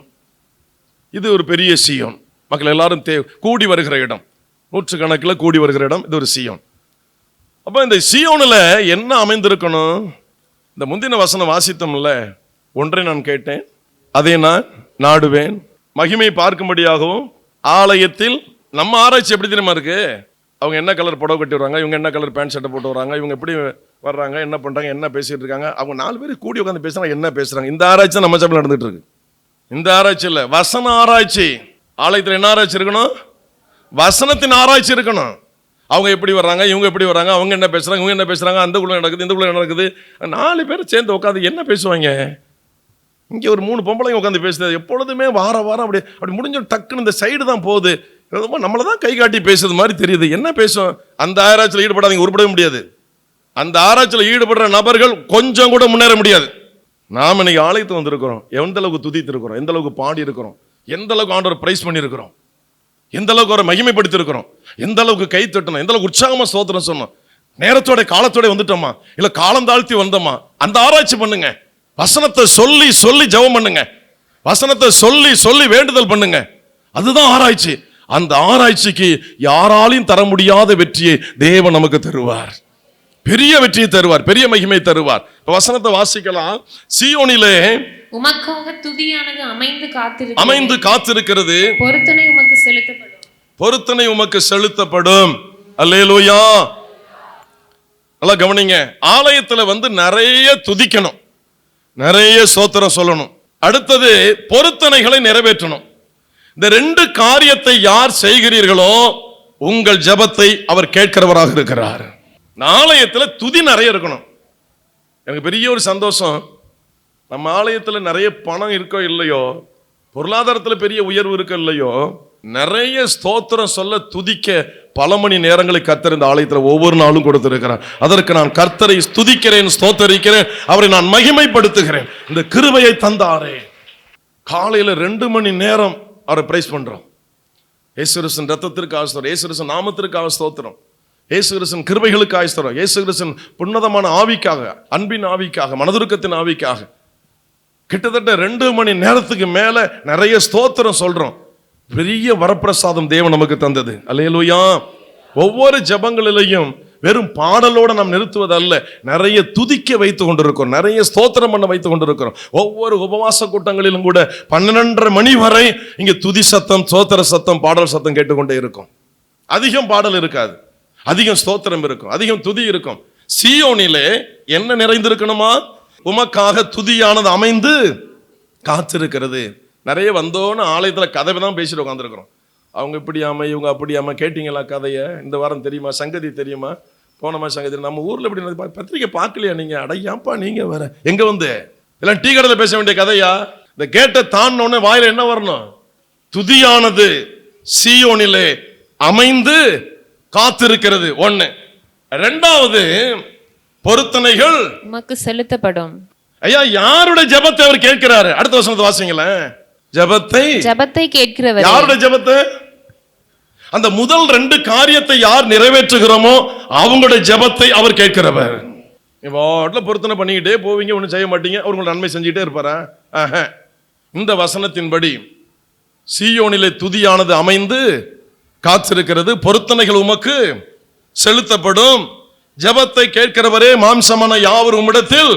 இது ஒரு பெரிய சீயோன். மக்கள் எல்லாரும் கூடி வருகிற இடம், நூற்றுக்கணக்கில் கூடி வருகிற இடம், இது ஒரு சீயோன். அப்ப இந்த சீயோனில் என்ன அமைந்திருக்கணும்? இந்த முந்தின வசனம் வாசித்தோம்ல, ஒன்றை நான் கேட்டேன், அதை நான் நாடுவேன், மகிமை பார்க்கும்படியாகவும் ஆலயத்தில். நம்ம ஆராய்ச்சி எப்படி தெரியுமா இருக்கு? அவங்க என்ன கலர் புடவை கட்டி வர்றாங்க, இவங்க என்ன கலர் பேண்ட் ஷர்ட்டை போட்டு வர்றாங்க, இவங்க எப்படி வர்றாங்க, என்ன பண்றாங்க, என்ன பேசிட்டு இருக்காங்க, அவங்க 4 பேர் கூடி உட்காந்து பேசுறாங்க, என்ன பேசுறாங்க. இந்த ஆராய்ச்சி தான் நம்ம சபையில் நடந்துட்டு இருக்கு. இந்த ஆராய்ச்சி இல்ல, வசன ஆராய்ச்சி. ஆலயத்தில் என்ன ஆராய்ச்சி இருக்கணும்? வசனத்தின் ஆராய்ச்சி இருக்கணும். அவங்க எப்படி வர்றாங்க, இவங்க எப்படி வர்றாங்க, அவங்க என்ன பேசுறாங்க, இவங்க என்ன பேசுறாங்க, அந்த குள்ள நடக்குது, இந்த குள்ள நடக்குது. 4 பேர் சேர்ந்து உட்காந்து என்ன பேசுவாங்க? இங்கே ஒரு 3 பொம்பளைங்க உட்காந்து பேசுறது எப்பொழுதுமே வாரம் அப்படி முடிஞ்ச டக்குன்னு இந்த சைடு தான் போகுது. நம்மளை தான் கை காட்டி பேசுறது மாதிரி தெரியுது. என்ன பேசும்? அந்த ஆராய்ச்சியில் ஈடுபடாதீங்க, உருப்படவே முடியாது. அந்த ஆராய்ச்சியில் ஈடுபடுற நபர்கள் கொஞ்சம் கூட முன்னேற முடியாது. நாம் இன்னைக்கு ஆலயத்து வந்திருக்கிறோம், எந்த அளவுக்கு துதித்து இருக்கிறோம், எந்த அளவுக்கு பாடி இருக்கிறோம், எந்த அளவுக்கு ஆண்டவர் பிரைஸ் பண்ணியிருக்கிறோம், எந்த அளவுக்கு அவரை மகிமைப்படுத்தி இருக்கிறோம், எந்த அளவுக்கு கை தட்டணும், எந்த அளவுக்கு உற்சாகமா ஸ்தோத்திரம் சொன்னோம், நேரத்தோட காலத்தோட வந்துட்டோமா, இல்ல காலம் தாழ்த்தி வந்தோமா, அந்த ஆராய்ச்சி பண்ணுங்க. வசனத்தை சொல்லி சொல்லி ஜெபம் பண்ணுங்க, வசனத்தை சொல்லி சொல்லி வேண்டுதல் பண்ணுங்க. அதுதான் ஆராய்ச்சி. அந்த ஆராய்ச்சிக்கு யாராலையும் தர முடியாத வெற்றியை தேவன் நமக்கு தருவார். பெரிய வெற்றியை தருவார், பெரிய மகிமை தருவார். வசனத்தை வாசிக்கலாம். சீயோனிலே உமக்காக துதியானது அமைந்து காத்திருக்கிறது, பொருத்தனை உமக்கு செலுத்தப்படும், பொருத்தனை உமக்கு செலுத்தப்படும். அல்லேலூயா. நல்லா கவனிங்க. ஆலயத்துல வந்து நிறைய துதிக்கணும், நிறைய ஸ்தோத்திரம் சொல்லணும். அடுத்தது பொருத்தனைகளை நிறைவேற்றணும். இந்த 2 காரியத்தை யார் செய்கிறீர்களோ உங்கள் ஜெபத்தை அவர் கேட்கிறவராக இருக்கிறார். ஆலயத்துல துதி நிறைய இருக்கணும். எனக்கு பெரிய ஒரு சந்தோஷம், நம்ம ஆலயத்துல நிறைய பணம் இருக்கோ இல்லையோ, பொருளாதாரத்துல பெரிய உயர்வு இருக்கோ இல்லையோ, நிறைய ஸ்தோத்திரம் சொல்ல துதிக்க பல மணி நேரங்களை கர்த்தர் இந்த ஆலயத்துல ஒவ்வொரு நாளும் கொடுத்திருக்கிறார். அதற்கு நான் கர்த்தரை ஸ்துதிக்கிறேன், ஸ்தோத்தரிக்கிறேன், அவரை நான் மகிமைப்படுத்துகிறேன். இந்த கிருபையை தந்தாரே. காலையில 2 மணி நேரம் அவரை பிரைஸ் பண்றோம். இயேசு கிறிஸ்துவின் ரத்தத்திற்காக ஸ்தோத்திரம், இயேசு கிறிஸ்துவின் நாமத்திற்காக ஸ்தோத்திரம், இயேசு கிறிஸ்துவின் கிருபைகளுக்காக ஸ்தோத்திரம், இயேசு கிறிஸ்துவின் புன்னதமான ஆவிக்காக, அன்பின் ஆவிக்காக, மனதுருக்கத்தின் ஆவிக்காக கிட்டத்தட்ட 2 மணி நேரத்துக்கு மேல நிறைய ஸ்தோத்திரம் சொல்றோம். பெரிய வரப்பிரசாதம் தேவன் நமக்கு தந்தது. அல்லேலூயா. ஒவ்வொரு ஜெபங்களிலையும் வெறும் பாடலோட நாம் நிறுத்துவதல்ல, நிறைய துதிக்க வைத்து கொண்டிருக்கிறோம், நிறைய ஸ்தோத்திரம் பண்ண வைத்து கொண்டிருக்கிறோம். ஒவ்வொரு உபவாச கூட்டங்களிலும் கூட 12:30 மணி வரை இங்க துதி சத்தம், ஸ்தோத்திர சத்தம், பாடல் சத்தம் கேட்டுக்கொண்டே இருக்கும். அதிகம் பாடல் இருக்காது, அதிகம் ஸ்தோத்திரம் இருக்கும், அதிகம் துதி இருக்கும். சீயோனிலே என்ன நிறைந்திருக்கணுமா? உமக்காக துதியானது அமைந்து காத்திருக்கிறது. நிறைய வந்தோன்னு ஆலயத்துல கதை தான் பேசிட்டு உட்காந்துருக்கிறோம். அவங்க இப்படியாம, இவங்க அப்படியாம. கேட்டீங்களா கதையை? இந்த வாரம் தெரியுமா சங்கதி? தெரியுமா போனமா சங்கதி? நம்ம ஊர்ல இப்படி பத்திரிக்கை பார்க்கலையா நீங்க? அடையாப்பா நீங்க வேற எங்க வந்து எல்லாம் டீ கடையில் பேச வேண்டிய கதையா? இந்த கேட்டை தாண்டினோடனே வாயில என்ன வரணும்? துதியானது சீயோனிலே அமைந்து காத்திருக்கிறது. 1. 2வது பொருத்தனைகள் உமக்கு செலுத்தப்படும். ஐயா, யாருடைய ஜெபத்தை அவர் கேட்கிறாரு? அடுத்த வசனத்தை வாசிங்களேன். ஜெபத்தை கேட்கிறவர். யாருடைய ஜெபத்தை? அந்த முதல் 2 காரியத்தை யார் நிறைவேற்றுகிறோமோ அவங்களுடைய ஜெபத்தை அவர் கேட்கிறவர். வாட்ல பொருத்தனை பண்ணிக்கிட்டே போவீங்க, ஒன்றும் செய்ய மாட்டீங்க, அவங்களுக்கு நன்மை செஞ்சுக்கிட்டே இருப்பாரா? இந்த வசனத்தின்படி சீயோனிலே துதியானது அமைந்து காத்திருக்கிறது, பொருத்தனைகள் உமக்கு செலுத்தப்படும், ஜெபத்தை கேட்கிறவரே மாம்சமான யாவர் உம்மிடத்தில்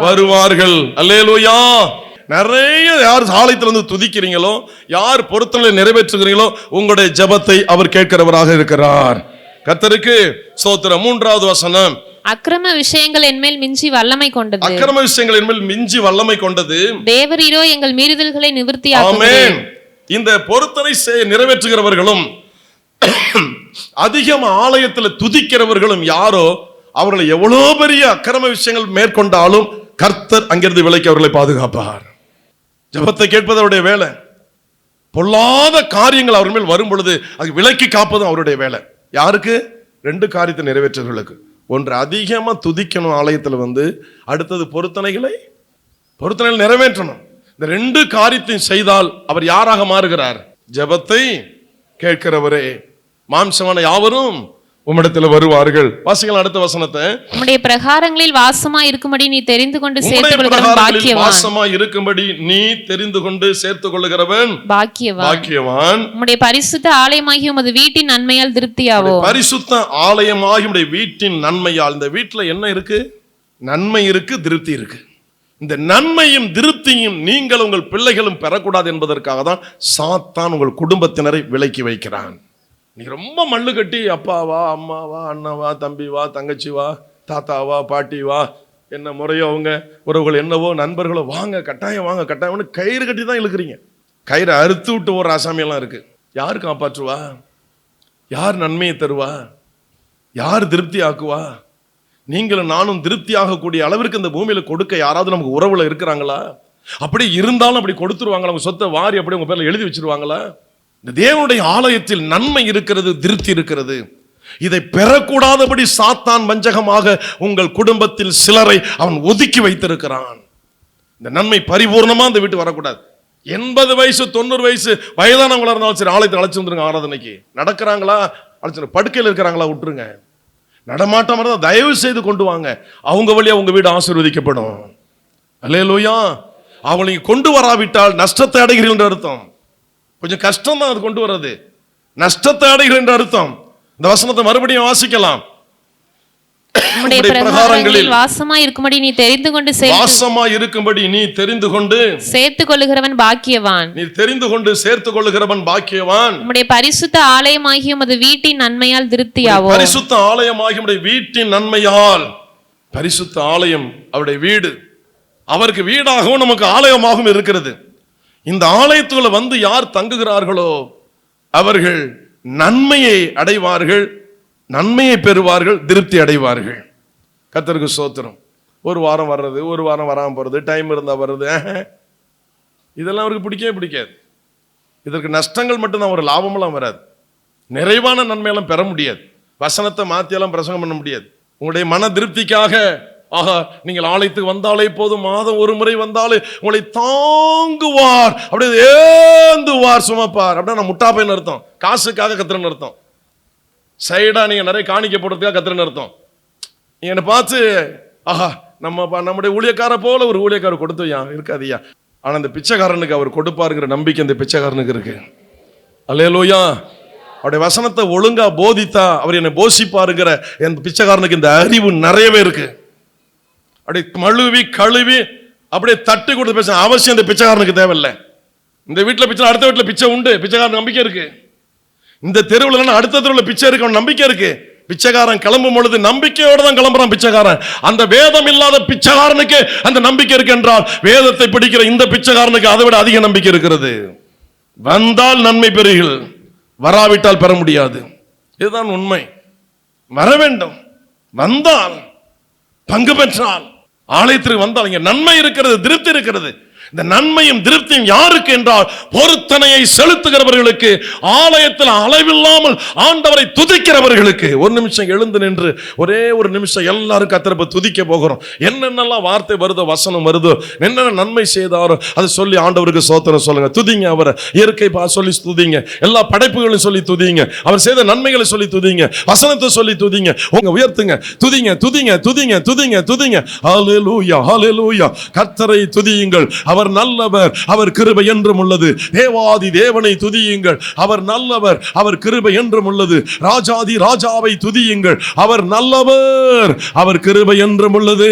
வருவார்கள். அல்லேலூயா. நிறைய யார் ஆலயத்தில் வந்து துதிக்கிறீங்களோ, யார் பொருத்தனை நிறைவேற்றுகிறீங்களோ உங்களுடைய ஜெபத்தை அவர் கேட்கிறவராக இருக்கிறார். கர்த்தருக்கு ஸ்தோத்திரம். 3வது வசனம். அக்கிரம விஷயங்கள் என்மேல் மிஞ்சி வல்லமை கொண்டது. அக்கிரம விஷயங்கள் என்மேல் மிஞ்சி வல்லமை கொண்டது. தேவரீரோ எங்கள் மீறுதல்களை நிவர்த்தியாக்குகிறீர். ஆமென். இந்த பொருத்தனை நிறைவேற்றுகிறவர்களும் அதிகம் ஆலயத்தில் துதிக்கிறவர்களும் யாரோ அவர்களை எவ்வளவு பெரிய அக்கிரம விஷயங்கள் மேற்கொண்டாலும் கர்த்தர் அங்கிருந்து விலக்கி அவர்களை பாதுகாப்பார். ஜெபத்தை கேட்பது அவருடைய வேலை. பொல்லாத காரியங்கள் அவர் மேல் வரும் பொழுது அது விலக்கி காப்பதும் அவருடைய வேலை. யாருக்கு? 2 காரியத்தை நிறைவேற்றுவர்களுக்கு. ஒன்று, அதிகமா துதிக்கணும் ஆலயத்தில் அடுத்தது பொருத்தனைகளை நிறைவேற்றணும். இந்த 2 காரியத்தையும் செய்தால் அவர் யாராக மாறுகிறார்? ஜெபத்தை கேட்கிறவரே, மாம்சமான யாவரும் உம்மிடத்தில் வருவார்கள். வாசிக்கலாம் அடுத்த வசனத்தை. உம்முடைய பிரகாரங்களில் வாசமா இருக்கும்படி நீ தெரிந்து கொண்டு சேர்த்துக் கொள்கிறவன் பாக்கியவான். வாசமா இருக்கும்படி நீ தெரிந்து கொண்டு சேர்த்துக் கொள்கிறவன் பாக்கியவான். உம்முடைய பரிசுத்த ஆலயமாகிய உமது வீட்டின் நன்மையால் திருப்தியாவோ. பரிசுத்த ஆலயமாகிய உம்முடைய வீட்டின் நன்மையால். இந்த வீட்டுல என்ன இருக்கு? நன்மை இருக்கு, திருப்தி இருக்கு. இந்த நன்மையும் திருப்தியும் நீங்கள் உங்கள் பிள்ளைகளும் பெறக்கூடாது என்பதற்காக தான் சாத்தான் உங்கள் குடும்பத்தினரை விலக்கி வைக்கிறான். நீ ரொம்ப மல்லு கட்டி அப்பாவா, அம்மாவா, அண்ணாவா, தம்பிவா, தங்கச்சிவா, தாத்தாவா, பாட்டிவா, என்ன முறையோ அவங்க உறவுகள் என்னவோ நண்பர்களோ வாங்க கட்டாயம் வாங்க கட்டாயம்னு கயிறு கட்டி தான் இழுக்கிறீங்க. கயிறை அறுத்து விட்டு ஒரு ஆசாமியெல்லாம் இருக்கு. யார் காப்பாற்றுவா? யார் நன்மையை தருவா? யார் திருப்தி ஆக்குவா? நீங்களும் நானும் திருப்தி ஆகக்கூடிய அளவிற்கு இந்த பூமியில கொடுக்க யாராவது நமக்கு உறவுல இருக்கிறாங்களா? அப்படி இருந்தாலும் அப்படி கொடுத்துருவாங்களா? அவங்க சொத்தை வாரி அப்படி உங்க பேர்ல எழுதி வச்சிருவாங்களா? இந்த தேவனுடைய ஆலயத்தில் நன்மை இருக்கிறது, திருப்தி இருக்கிறது. இதை பெறக்கூடாதபடி சாத்தான் வஞ்சகமாக உங்கள் குடும்பத்தில் சிலரை அவன் ஒதுக்கி வைத்திருக்கிறான். இந்த நன்மை பரிபூர்ணமா அந்த வீட்டு வரக்கூடாது. 80 வயசு 90 வயசு வயதானவங்களா இருந்தாலும் சரி ஆலயத்தை அழைச்சு வந்துருங்க. ஆராதனைக்கு நடக்கிறாங்களா? அழைச்சு. படுக்கையில் இருக்கிறாங்களா? விட்டுருங்க. நடமாட்டம் இருந்தால் தயவு செய்து கொண்டு வாங்க. அவங்க வழியா உங்க வீடு ஆசீர்வதிக்கப்படும். அல்லேலூயா. அவங்களை கொண்டு வராவிட்டால் நஷ்டத்தை அடைகிறீர்கள் என்று அர்த்தம். கொஞ்சம் கஷ்டம் தான் அது கொண்டு வர்றது. நஷ்டத்தை அடைகிறீர்கள் என்று அர்த்தம். இந்த வசனத்தை மறுபடியும் வாசிக்கலாம். உம்முடைய பிரகாரங்களில் வாசமா இருக்கும்படி நீ தெரிந்து கொண்டு சேர்த்துக் கொள்ளுகிறவன் பாக்கியவான். நீ தெரிந்து கொண்டு சேர்த்துக் கொள்ளுகிறவன் பாக்கியவான். உம்முடைய பரிசுத்த ஆலயமாகிய உமது வீட்டின் நன்மையால் திருப்தியாவோ. பரிசுத்த ஆலயமாகிய உம்முடைய வீட்டின் நன்மையால். பரிசுத்த ஆலயம் அவருடைய வீடு. அவருக்கு வீடாகவும் நமக்கு ஆலயமாகவும் இருக்கிறது. இந்த ஆலயத்துக்குள்ள யார் தங்குகிறார்களோ அவர்கள் நன்மையை அடைவார்கள், நன்மையை பெறுவார்கள், திருப்தி அடைவார்கள். கர்த்தருக்கு ஸ்தோத்திரம். ஒரு வாரம் வர்றது, ஒரு வாரம் வராமல் போறது, டைம் இருந்தா வருது, இதெல்லாம் அவருக்கு பிடிக்கவே பிடிக்காது. இதற்கு நஷ்டங்கள் மட்டும்தான், ஒரு லாபமெல்லாம் வராது. நிறைவான நன்மையெல்லாம் பெற முடியாது. வசனத்தை மாத்தியெல்லாம் பிரசங்கம் பண்ண முடியாது. உங்களுடைய மன திருப்திக்காக நீங்கள் ஆலயத்துக்கு வந்தாலே போதும், மாதம் ஒரு முறை வந்தாலே உங்களை தாங்குவார், அப்படியே ஏந்துவார், சுமப்பார். அப்படின்னா நான் முட்டாப்பைன்னு அர்த்தம். காசுக்காக கத்துறன்னு அர்த்தம். சைடா நீங்க நிறைய காணிக்க போடுறதுக்காக கத்துறன்னு அர்த்தம். நீங்க என்ன பார்த்து நம்முடைய ஊழியக்கார போல ஒரு ஊழியக்காரர் கொடுத்துயா இருக்காதியா. ஆனா இந்த பிச்சைக்காரனுக்கு அவர் கொடுப்பாருங்கிற நம்பிக்கை இந்த பிச்சைக்காரனுக்கு இருக்கு. அல்லேலூயா. அவருடைய வசனத்தை ஒழுங்கா போதித்தா அவர் என்னை போஷிப்பாருங்கிற என் பிச்சைக்காரனுக்கு இந்த அறிவு நிறையவே இருக்கு. அப்படியே மழுவி கழுவி அப்படியே தட்டி கொடுத்து பேச அவசியம் இந்த பிச்சைக்காரனுக்கு தேவையில்லை. இந்த வீட்டில் பிச்சை, அடுத்த வீட்டில் பிச்சை உண்டு, பிச்சைக்காரன் நம்பிக்கை இருக்கு. இந்த தெருவில் அடுத்த தெருவில் பிச்சை இருக்கு, நம்பிக்கை இருக்கு. பிச்சைக்காரன் கிளம்பும் பொழுது நம்பிக்கையோட தான் கிளம்புறான் பிச்சைக்காரன். அந்த வேதம் இல்லாத பிச்சைக்காரனுக்கு அந்த நம்பிக்கை இருக்கு என்றால், வேதத்தை பிடிக்கிற இந்த பிச்சைக்காரனுக்கு அதை விட அதிக நம்பிக்கை இருக்கிறது. வந்தால் நன்மை பெறுகள், வராவிட்டால் பெற முடியாது. இதுதான் உண்மை. வர வேண்டும், வந்தால் பங்கு பெற்றால், ஆலயத்திற்கு வந்தால் இங்க நன்மை இருக்கிறது, திருப்தி இருக்கிறது. இந்த நன்மையும் திருப்தியும் யாருக்கு என்றால் பொருத்தனையை செலுத்துகிறவர்களுக்கு, ஆலயத்தில் அளவில்லாமல் ஆண்டவரை துதிக்கிறவர்களுக்கு. ஒரு நிமிஷம் எழுந்து நின்று ஒரே ஒரு நிமிஷம் எல்லாரும் கர்த்தரை துதிக்க போகிறோம். என்னென்னலாம் வார்த்தை வருதோ, வசனம் வருதோ, என்னென்ன நன்மை செய்தாரோ அதை சொல்லி ஆண்டவருக்கு ஸ்தோத்திரம் சொல்லுங்க. துதிங்க அவரை. இயற்கை சொல்லி துதிங்க, எல்லா படைப்புகளையும் சொல்லி துதிங்க, அவர் செய்த நன்மைகளை சொல்லி துதிங்க, வசனத்தை சொல்லி துதிங்க, உங்க உயர்த்துங்க, துதிங்க துதிங்க துதிங்க துதிங்க துதிங்க. ஹல்லேலூயா ஹல்லேலூயா. கர்த்தரை துதியுங்கள், அவர் நல்லவர், அவர் கிருபை என்றும் உள்ளது. தேவாதி தேவனை துதியுங்கள், அவர் நல்லவர், அவர் கிருபை என்றும் உள்ளது. ராஜாதி ராஜாவை துதியுங்கள், அவர் நல்லவர், அவர் கிருபை என்றும் உள்ளது.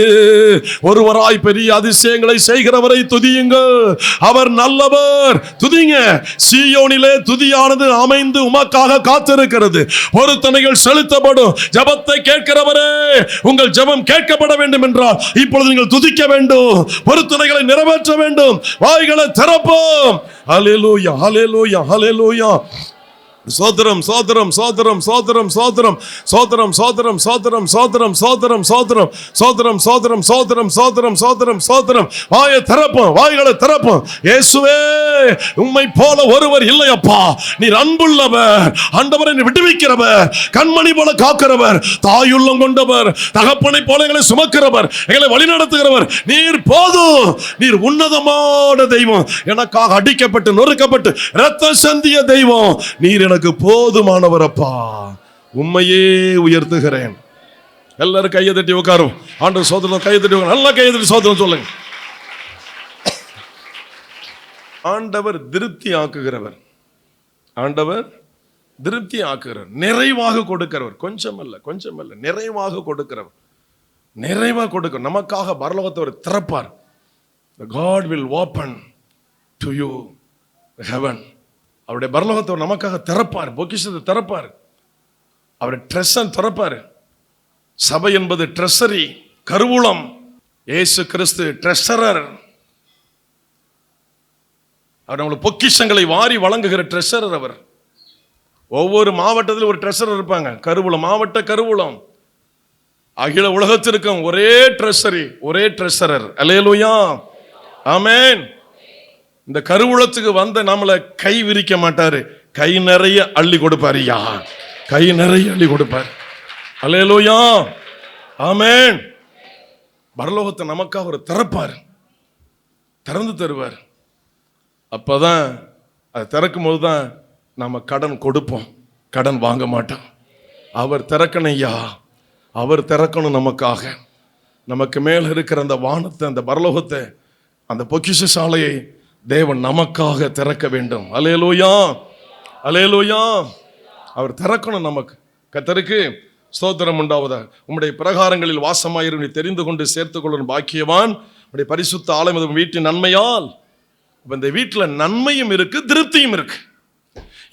ஒருவராய் பெரிய அதிசயங்களை செய்கிறவரை துதியுங்கள், அவர் நல்லவர். துதிங்க. சீயோனிலே துதியானது அமைந்து உமக்காக காத்திருக்கிறது. பொருத்தனைகள் செலுத்தப்படும். ஜெபத்தை கேட்கிறவரே, உங்கள் ஜெபம் கேட்கப்பட வேண்டும் என்றால் இப்பொழுது நீங்கள் துதிக்க வேண்டும், பொருத்தனைகளை நிறைவேற்ற வேண்டும், வாய்களை திறப்போம். ஹல்லேலூயா, ஹல்லேலூயா, ஹல்லேலூயா. சோதரம் சோதரம் சோதரம் சோதரம் சோதரம் சோதரம் சோதரம் சோதரம் சோதரம் சோதரம் சோதரம் சோதரம் சோதரம் சோதரம் சோதரம் சோதரம் சோதரம். வாயை திறப்போம், வாய்களை திறப்போம். இயேசுவே, உம்மை போல ஒருவர் இல்லையப்பா. நீர் அன்புள்ளவர், ஆண்டவரை விடுவிக்கிறவர், கண்மணி போல காக்கிறவர், தாயுள்ளம் கொண்டவர், தகப்பனை போல எங்களை சுமக்கிறவர், எங்களை வழிநடத்துகிறவர். நீர் போதும், நீர் உன்னதமான தெய்வம். எனக்காக அடிக்கப்பட்டு நொறுக்கப்பட்டு ரத்தம் சிந்திய தெய்வம். நீர் எனக்கு போதுமானவர் அப்பா. உம்மையே உயர்த்துகிறேன். எல்லாரும் கையை தட்டி உட்காரும். ஆண்டவர் சோதரம் கையை தட்டி உட்காரும். நல்லா கையை தட்டி சோதரம் சொல்லுங்க. ஆண்டவர் திருப்தி ஆக்குகிறவர், ஆண்டவர் திருப்தி ஆக்குகிறவர், நிறைவாக கொடுக்கிறவர். கொஞ்சம் அல்ல, கொஞ்சம் அல்ல, நிறைவாக கொடுக்கிறவர், நிறைவாக கொடுக்க. நமக்காக பரலோகத்தை திறப்பார். God will open to you heaven. அவருடைய பரலோகத்தை நமக்காக திறப்பார், பொக்கிஷத்தை திறப்பார், அவருடைய ட்ரெஸ்ஸை திறப்பார். சபை என்பது ட்ரெஸரி, கருவூலம். இயேசு கிறிஸ்து ட்ரெஷரர். அவர் நம்மளுக்கு பொக்கிஷங்களை வாரி வழங்குகிற ட்ரெஷரர் அவர். ஒவ்வொரு மாவட்டத்திலும் ஒரு ட்ரெஷரர் இருப்பாங்க. கருவூலம், மாவட்ட கருவூலம். அகில உலகத்திற்கும் ஒரே ட்ரெஷரி, ஒரே ட்ரெஷரர். அல்லேலூயா, ஆமென். இந்த கருவூலத்துக்கு வந்த நம்மளை கை விரிக்க மாட்டாரு, கை நிறைய அள்ளி கொடுப்பாரு. ஐயா, கை நிறைய அள்ளி கொடுப்பார். அல்லேலூயா, ஆமென். பரலோகத்தை நமக்காக ஒரு திறப்பார், திறந்து தருவார். அப்பதான் அதை திறக்கும் போது தான் நம்ம கடன் கொடுப்போம், கடன் வாங்க மாட்டோம். அவர் திறக்கணும் ஐயா, அவர் திறக்கணும் நமக்காக. நமக்கு மேல் இருக்கிற அந்த வானத்தை, அந்த பரலோகத்தை, அந்த பொக்கிஷ சாலையை தேவன் நமக்காக திறக்க வேண்டும். அல்லேலூயா, அல்லேலூயா. அவர் திறக்கணும் நமக்கு. கர்த்தருக்கு ஸ்தோத்திரம் உண்டாவதா. உம்முடைய பிரகாரங்களில் வாசமாயிரு நீ தெரிந்து கொண்டு சேர்த்துக் கொள்ளும் பாக்கியவான். உம்முடைய பரிசுத்த ஆலயம் வீட்டின் நன்மையால். இந்த வீட்டில் நன்மையும் இருக்கு, திருப்தியும் இருக்கு.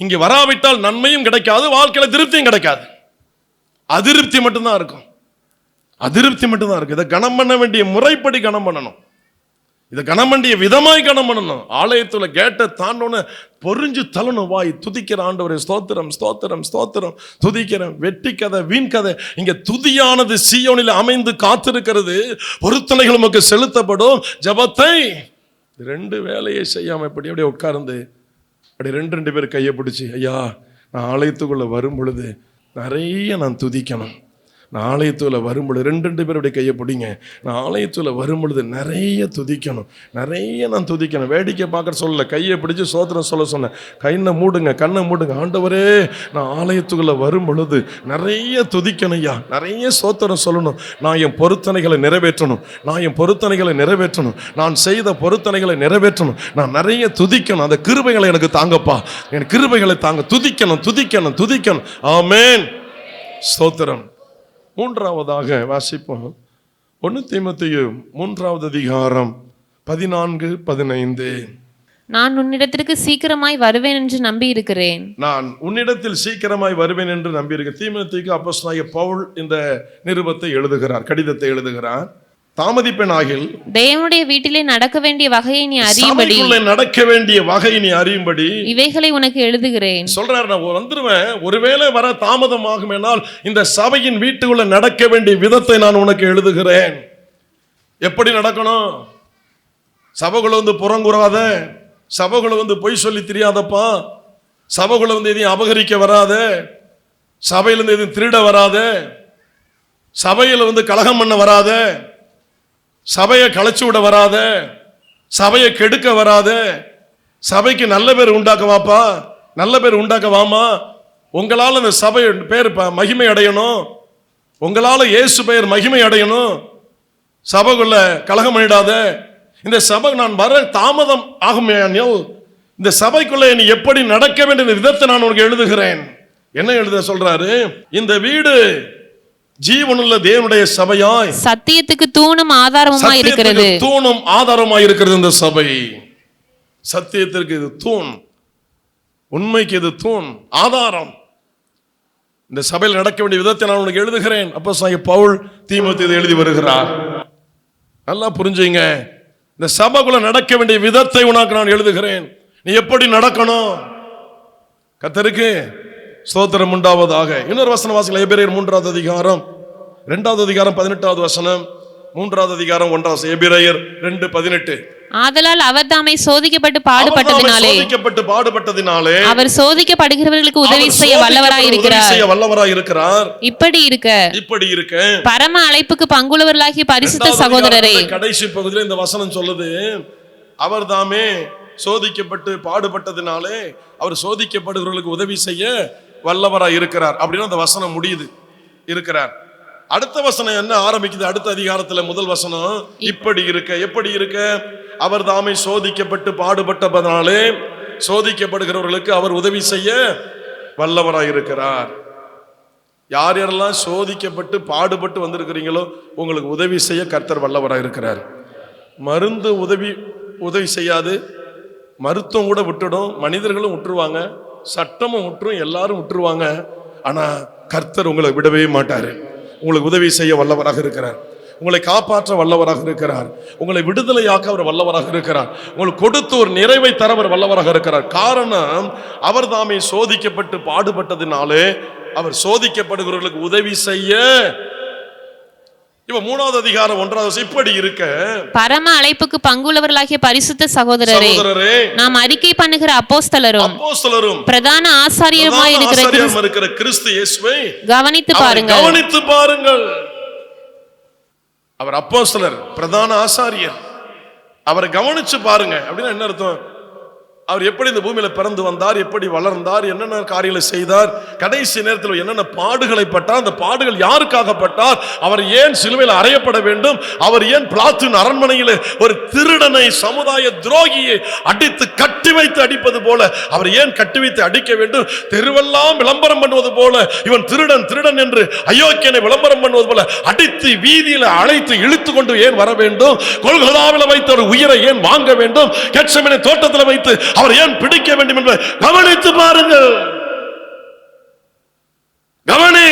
இங்கே வராவிட்டால் நன்மையும் கிடைக்காது, வாழ்க்கையில திருப்தியும் கிடைக்காது, அதிருப்தி மட்டும்தான் இருக்கும். அதிருப்தி மட்டும்தான் இருக்கு. இதை கனம் பண்ண வேண்டிய முறைப்படி கனம் பண்ணணும், இதை கனம் பண்ணிய விதமாய் கனம் பண்ணணும். ஆலயத்துல கேட்ட தாண்டோன்னு பொறிஞ்சு தள்ளணும். வாய் துதிக்கிற ஆண்டவரே ஸ்தோத்திரம் ஸ்தோத்திரம் ஸ்தோத்திரம். துதிக்கிறேன். வெட்டி கதை, வீண் கதை. இங்க துதியானது சீயோனில் அமைந்து காத்திருக்கிறது. பொருத்தனைகள் நமக்கு செலுத்தப்படும். ஜபத்தை ரெண்டு வேலையை செய்யாம இப்படி அப்படியே உட்கார்ந்து அப்படி ரெண்டு பேர் கையை பிடிச்சி, ஐயா நான் ஆலயத்துக்குள்ள வரும் பொழுது நிறைய நான் துதிக்கணும். நான் ஆலயத்துல வரும்பொழுது ரெண்டு பேர் அப்படியே கையை பிடிங்க. நான் ஆலயத்துல வரும் பொழுது நிறைய துதிக்கணும், நிறைய நான் துதிக்கணும். வேடிக்கை பார்க்க சொல்லல, கையை பிடிச்சு சோத்திரம் சொல்ல சொன்னேன். கையை மூடுங்க, கண்ணை மூடுங்க. ஆண்டவரே நான் ஆலயத்துக்குள்ள வரும் பொழுது நிறைய துதிக்கணும் ஐயா, நிறைய சோத்திரம் சொல்லணும். நான் என் பொருத்தனைகளை நிறைவேற்றணும், நான் என் பொருத்தனைகளை நிறைவேற்றணும், நான் செய்த பொருத்தனைகளை நிறைவேற்றணும், நான் நிறைய துதிக்கணும். அந்த கிருபைகளை எனக்கு தாங்கப்பா, என் கிருபைகளை தாங்க. துதிக்கணும் துதிக்கணும் துதிக்கணும். ஆமென், ஸ்தோத்திரம். மூன்றாவதாக வாசிப்போம். 1 தீமோத்தேயு 3ஆம் அதிகாரம் 14-15. நான் உன்னிடத்திற்கு சீக்கிரமாய் வருவேன் என்று நம்பி இருக்கிறேன். நான் உன்னிடத்தில் சீக்கிரமாய் வருவேன் என்று நம்பி இருக்கிறேன். தீமோத்தேயுக்கு அப்போஸ்தலனாகிய பவுல் இந்த நிருபத்தை எழுதுகிறார், கடிதத்தை எழுதுகிறார். தாமதிப்பேனாகில் தேவனுடைய வீட்டிலே நடக்க வேண்டிய வகையை நீ அறியும்படி, நடக்க வேண்டிய வகையை நீ அறியும்படி இவைகளை உனக்கு எழுதுகிறேன். சொல்றாரு, நான் வந்துருவேன், ஒருவேளை வர தாமதமாகும் என்னால் இந்த சபையின் வீட்டுக்குள்ள நடக்க வேண்டிய விதத்தை நான் உனக்கு எழுதுகிறேன். எப்படி நடக்கணும்? சபைகளை வந்து புறங்குறாத, சபைகளை வந்து பொய் சொல்லி தெரியாதப்பா, சபைகளை வந்து எதையும் அபகரிக்க வராத, சபையிலிருந்து எதுவும் திருட வராத, சபையில வந்து கலகம் பண்ண வராத, சபையை களைச்சு விட வராத, சபையை கெடுக்க வராத, சபைக்கு நல்ல பேர் உண்டாக்க வாப்பா, நல்ல பேர் உண்டாக்க வாமா. உங்களால் அந்த சபை பேர் மகிமை அடையணும், உங்களால் இயேசு பெயர் மகிமை அடையணும். சபைக்குள்ள கலகம் பண்ணிடாத, இந்த சபை நான் வர தாமதம் ஆகும், இந்த சபைக்குள்ள நீ எப்படி நடக்க வேண்டிய விதத்தை நான் உனக்கு எழுதுகிறேன். என்ன எழுத சொல்றாரு? இந்த வீடு ஜீவனுள்ள தேவனுடைய சபையாய் சத்தியத்துக்கு தூணும் ஆதாரமாய் இருக்கிறது. தூணும் ஆதாரமாய் இருக்கிறது இந்த சபை. சத்தியத்திற்கு இது தூண், உண்மைக்கு இது தூண், ஆதாரம். இந்த சபையில் நடக்க வேண்டிய விதத்தை நான் உனக்கு எழுதுகிறேன். அப்போஸ்தலனாகிய பவுல் தீமோத்தேயுவுக்கு எழுதி வருகிறார். நல்லா புரிஞ்சுங்க, இந்த சபைக்குள்ள நடக்க வேண்டிய விதத்தை உனக்கு நான் எழுதுகிறேன். நீ எப்படி நடக்கணும்? கர்த்தருக்கு ஸ்தோத்திரம் உண்டாவதாக. இன்னொரு வசனம் வாசிக்கலாம். எபிரேயர் 3வது அதிகாரம் 2வது அதிகாரம் 18வது வசனம், 3வது அதிகாரம் 1வது. எபிரேயர் 2:18. ஆதலால் அவர் தாமே சோதிக்கப்பட்டு பாடுபட்டதினாலே அவர் சோதிக்கப்படுகிறவர்களுக்கு உதவி செய்ய வல்லவராய் இருக்கிறார். இப்படி இருக்க பரம அழைப்புக்கு பங்குள்ளவர்களாகிய பரிசுத்த சகோதரரே. கடைசி பகுதியில் இந்த வசனம் சொல்லுது, அவர் தாமே சோதிக்கப்பட்டு பாடுபட்டதினாலே அவர் சோதிக்கப்படுகிறவர்களுக்கு உதவி செய்ய வல்லவராய் இருக்கிறார் அப்படின்னு அந்த வசனம் முடியுது. இருக்கிறார். அடுத்த வசனம் என்ன ஆரம்பிக்குது? அடுத்த அதிகாரத்துல முதல் வசனம் இப்படி இருக்க. எப்படி இருக்க? அவர் தாமே சோதிக்கப்பட்டு பாடுபட்டதனாலே சோதிக்கப்படுகிறவர்களுக்கு அவர் உதவி செய்ய வல்லவராய் இருக்கிறார். யார் யாரெல்லாம் சோதிக்கப்பட்டு பாடுபட்டு வந்திருக்கிறீங்களோ உங்களுக்கு உதவி செய்ய கர்த்தர் வல்லவராய் இருக்கிறார். மருந்து உதவி செய்யாது, மருத்துவம் கூட விட்டுடும், மனிதர்களும் விட்டுருவாங்க, சட்டமும் விட்டுரும், எல்லாரும் விட்டுருவாங்க. ஆனா கர்த்தர் உங்களை விடவே மாட்டாரு. உங்களுக்கு உதவி செய்ய வல்லவராக இருக்கிறார். உங்களை காப்பாற்ற வல்லவராக இருக்கிறார். உங்களை விடுதலையாக்க அவர் வல்லவராக இருக்கிறார். உங்களுக்கு கொடுத்து ஒரு நிறைவை தர அவர் வல்லவராக இருக்கிறார். காரணம், அவர் தாமே சோதிக்கப்பட்டு பாடுபட்டதினாலே அவர் சோதிக்கப்படுகிறவர்களுக்கு உதவி செய்ய. இப்ப 3வது அதிகாரம் 1வது. இப்படி இருக்க பரம அழைப்புக்கு பங்குள்ளவர்களாகிய பரிசுத்த சகோதரரே, நாம் அறிக்கை பண்ணுகிற அப்போஸ்தலரும் பிரதான ஆசாரியருமாய் இருக்கிற கிறிஸ்து இயேசுவை கவனித்து பாருங்கள். அவர் அப்போஸ்தலர், பிரதான ஆசாரியர், அவரை கவனிச்சு பாருங்க. அப்படின்னா என்ன அர்த்தம்? அவர் எப்படி இந்த பூமியில பிறந்து வந்தார், எப்படி வளர்ந்தார், என்னென்ன காரியங்களை செய்தார், கடைசி நேரத்தில் என்னென்ன பாடுகளை பட்டார், அந்த பாடுகள் யாருக்காக பட்டார், அவர் ஏன் சிலுவையில் அறையப்பட வேண்டும், அவர் ஏன் பிளாத்தின் அரண்மனையில் ஒரு திருடனை, சமுதாய துரோகியை அடித்து கட்டி வைத்து அடிப்பது போல அவர் ஏன் கட்டி வைத்து அடிக்க வேண்டும், தெருவெல்லாம் விளம்பரம் பண்ணுவது போல இவன் திருடன் திருடன் என்று அயோக்கியனை விளம்பரம் பண்ணுவது போல அடித்து வீதியில் அழைத்து இழுத்து கொண்டு ஏன் வர வேண்டும், கொல்கதாவில் வைத்து ஒரு உயிரை ஏன் வாங்க வேண்டும், கெத்செமனே தோட்டத்தில் வைத்து அவர் ஏன் பிடிக்க வேண்டும் என்பதை கவனித்து பாருங்கள். கவனி,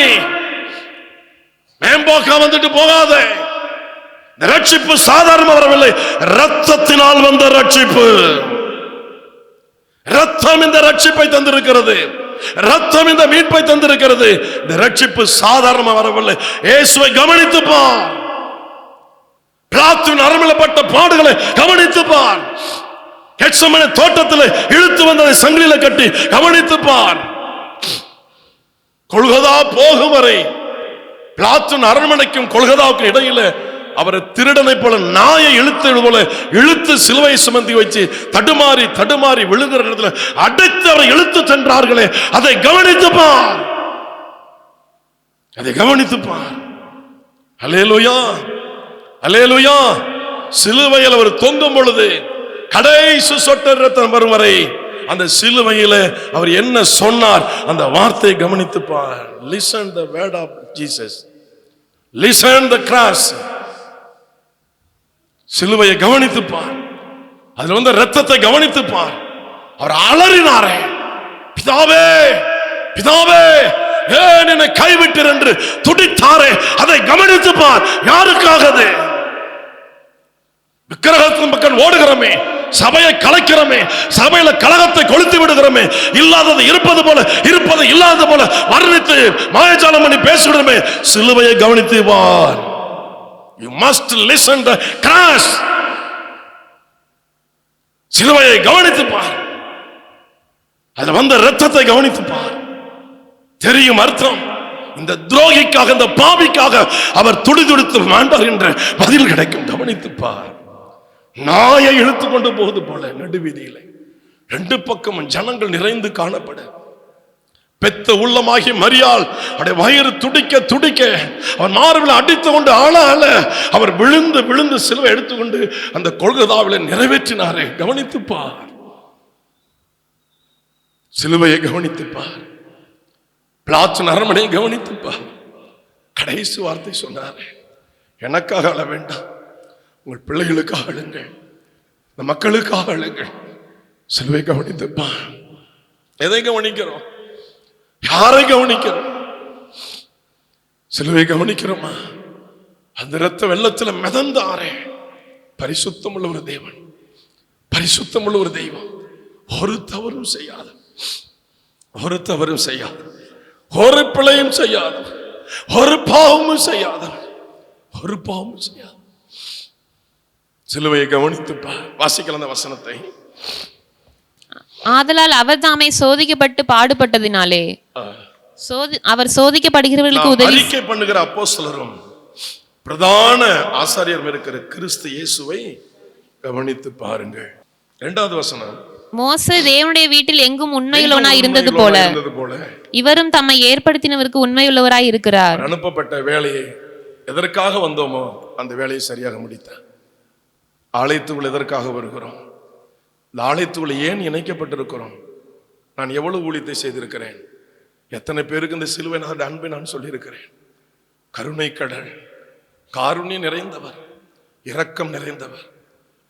மேம்போக்கா வந்துட்டு போகாத. ரட்சிப்பு சாதாரண வரவில்லை, இரத்தத்தினால் வந்த ரட்சிப்பு. இரத்தம் இந்த ரட்சிப்பை தந்திருக்கிறது, இரத்தம் இந்த மீட்பை தந்திருக்கிறது. இந்த ரட்சிப்பு சாதாரண வரவில்லை. இயேசுவை கவனித்து பார். பிளாத்தின் அரண்மனைப்பட்ட பாடுகளை கவனித்து பார். கெத்செமனே தோட்டத்தில் இழுத்து வந்ததை சங்கிலில கட்டி கவனித்து பார். கொல்கதா போகும் வரை பிளாத்தின் அரண்மனைக்கும் கொல்கதாவுக்கும் இடையில அவரை திருடனை போல, நாயை இழுத்து போல இழுத்து சிலுவை சுமந்தி வச்சு தடுமாறி தடுமாறி விழுகிற இடத்துல அடைத்து அவரை இழுத்து சென்றார்களே, அதை கவனித்து பார். அதை கவனித்து பார். அல்லேலூயா, அல்லேலூயா. சிலுவையில் அவர் தொங்கும் பொழுது கடைசி சொட்டு ரத்தம் வரும் வரை அந்த சிலுவையில அவர் என்ன சொன்னார், அந்த வார்த்தையை கவனித்து பார். Listen the word of Jesus. Listen the cross. சிலுவையை கவனித்து பார். அதுல வந்து ரத்தத்தை கவனித்து பார். அவர் அலறினாரே, பிதாவே பிதாவே ஏன் என்னை கைவிட்டீர் என்று துடித்தாரே, அதை கவனித்து பார். யாருக்காக? விக்கிரகத்தின் பக்கம் ஓடுகிறோமே, சபையை கலைக்கிறோமே, சபையில கலகத்தை கொளுத்து விடுகிறோமே, இல்லாதது இருப்பது போல இருப்பது இல்லாத போல வர்ணித்து மாயஜாலம் பண்ணி பேசுகிறோமே, சிலுவையை கவனித்து பார். You must listen the cross. சிலுவையை கவனித்து பார். அதுல வந்த இரத்தத்தை கவனித்து பார். தெரியும் அர்த்தம். இந்த துரோகிக்காக, இந்த பாவிக்காக அவர் துடிதுடித்து மாண்டார் என்ற பதில் கிடைக்கும். கவனித்து பார். நாயை இழுத்து கொண்டு போவது போல நடுவீதியில ரெண்டு பக்கமும் ஜனங்கள் நிறைந்து காணப்பட பெத்த உள்ளமாகி மரியாள் அவருடைய வயிறு துடிக்க துடிக்க அவர் மார்பில் அடித்து கொண்டு ஆள அவர் விழுந்து விழுந்து சிலுவை எடுத்துக்கொண்டு அந்த கொல்கதாவிலே நிறைவேற்றினாரே. கவனித்துப்பார், சிலுவையை கவனித்துப்பார், பிளாத்து அரண்மனையை கவனித்துப்பார். கடைசி வார்த்தை சொன்னார், எனக்காக அழ வேண்டாம், உங்கள் பிள்ளைகளுக்காக அழுங்கள், இந்த மக்களுக்காக அழுங்கள். சிலுவை கவனித்துப்பார். எதை கவனிக்கிறோம்? யாரை கவனிக்கிறோம்? சிலுவை கவனிக்கிறோமா? அந்த இரத்த வெள்ளத்துல மிதந்தாரே பரிசுத்தம் உள்ள ஒரு தேவன், பரிசுத்தம் உள்ள ஒரு தெய்வம். ஒரு தவறும் செய்யாது, ஒரு தவறும் செய்யாது, ஒரு பிழையும் செய்யாது, ஒரு பாவமும் செய்யாது, ஒரு பாவமும் செய்யாது. சிலுவையை கவனித்துப்பா. வாசிக்கலாம் அந்த வசனத்தை. ஆதலால் அவர் தாமே சோதிக்கப்பட்டு பாடுபட்டதினாலே அவர் சோதிக்கப்படுகிறவர்களுக்கு உதவி அறிக்கை பண்ணுகிற அப்போஸ்தலரும் பிரதான ஆசாரியரும் இருக்கிற கிறிஸ்து இயேசுவை கவனித்து பாருங்கள். இரண்டாவது வசனம், மோசே தேவனுடைய வீட்டில் எங்கும் உண்மையுள்ளவனாய் இருந்தது போல இவரும் தம்மை ஏற்படுத்தினவருக்கு உண்மையுள்ளவராய் இருக்கிறார். அனுப்பப்பட்ட வேலையை எதற்காக வந்தோமோ அந்த வேலையை சரியாக முடித்தார். ஆலயத்துக்குள் எதற்காக வருகிறோம்? இந்த ஆலயத்துக்குள்ள ஏன் இணைக்கப்பட்டிருக்கிறோம்? நான் எவ்வளவு ஊழியத்தை செய்திருக்கிறேன், எத்தனை பேருக்கு இந்த சிலுவை அன்பை நான் சொல்லியிருக்கிறேன். கருணை கடல், காருண்யம் நிறைந்தவர், இரக்கம் நிறைந்தவர்,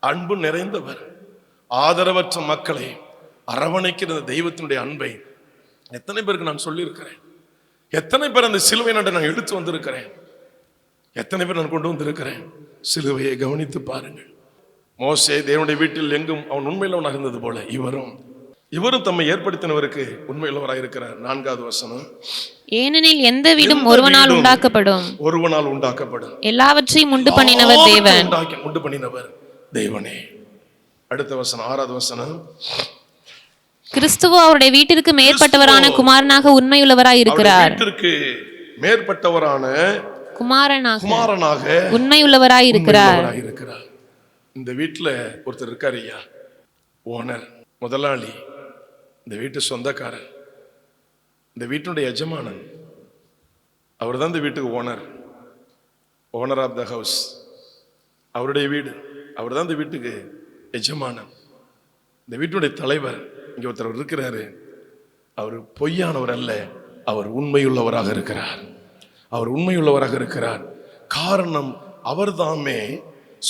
அன்பு நிறைந்தவர், ஆதரவற்ற மக்களை அரவணைக்கிற தெய்வத்தினுடைய அன்பை எத்தனை பேருக்கு நான் சொல்லியிருக்கிறேன். எத்தனை பேர் அந்த சிலுவை நான் எடுத்து வந்திருக்கிறேன், எத்தனை பேர் நான் கொண்டு வந்திருக்கிறேன். சிலுவையை கவனித்து பாருங்கள். மோசே தேவனுடைய வீட்டில் எங்கும் அவன் உண்மையுள்ளவனாக இருந்தது போல இவரும் தம்மை ஏற்படுத்தினவருக்கு உண்மையுள்ளவராக இருக்கிறார். நான்காவது வசனம், ஏனெனில் எந்த வீடும் ஒருவனால் உண்டாக்கப்படும், ஒருவனால் உண்டாக்கப்படும், எல்லாவற்றையும் உண்டு பண்ணினவர் தேவன், உண்டு பண்ணினவர் தேவனே. அடுத்த வசனம், ஆறாவது வசனம், கிறிஸ்துவோ அவருடைய வீட்டிற்கு மேற்பட்டவரான குமாரனாக உண்மையுள்ளவராய் இருக்கிறார். வீட்டிற்கு மேற்பட்டவரான குமாரனாக உண்மையுள்ளவராய் இருக்கிறார். இந்த வீட்டில் ஒருத்தர் இருக்கார் ஐயா, ஓனர், முதலாளி, இந்த வீட்டு சொந்தக்காரர், இந்த வீட்டினுடைய எஜமானன். அவர் தான் இந்த வீட்டுக்கு owner, owner of the house. அவருடைய வீடு, அவர் தான் இந்த வீட்டுக்கு எஜமானன், இந்த வீட்டுடைய தலைவர். இங்கே ஒருத்தர் இருக்கிறாரு, அவர் பொய்யானவர் அல்ல, அவர் உண்மையுள்ளவராக இருக்கிறார். அவர் உண்மையுள்ளவராக இருக்கிறார். காரணம், அவர் தாமே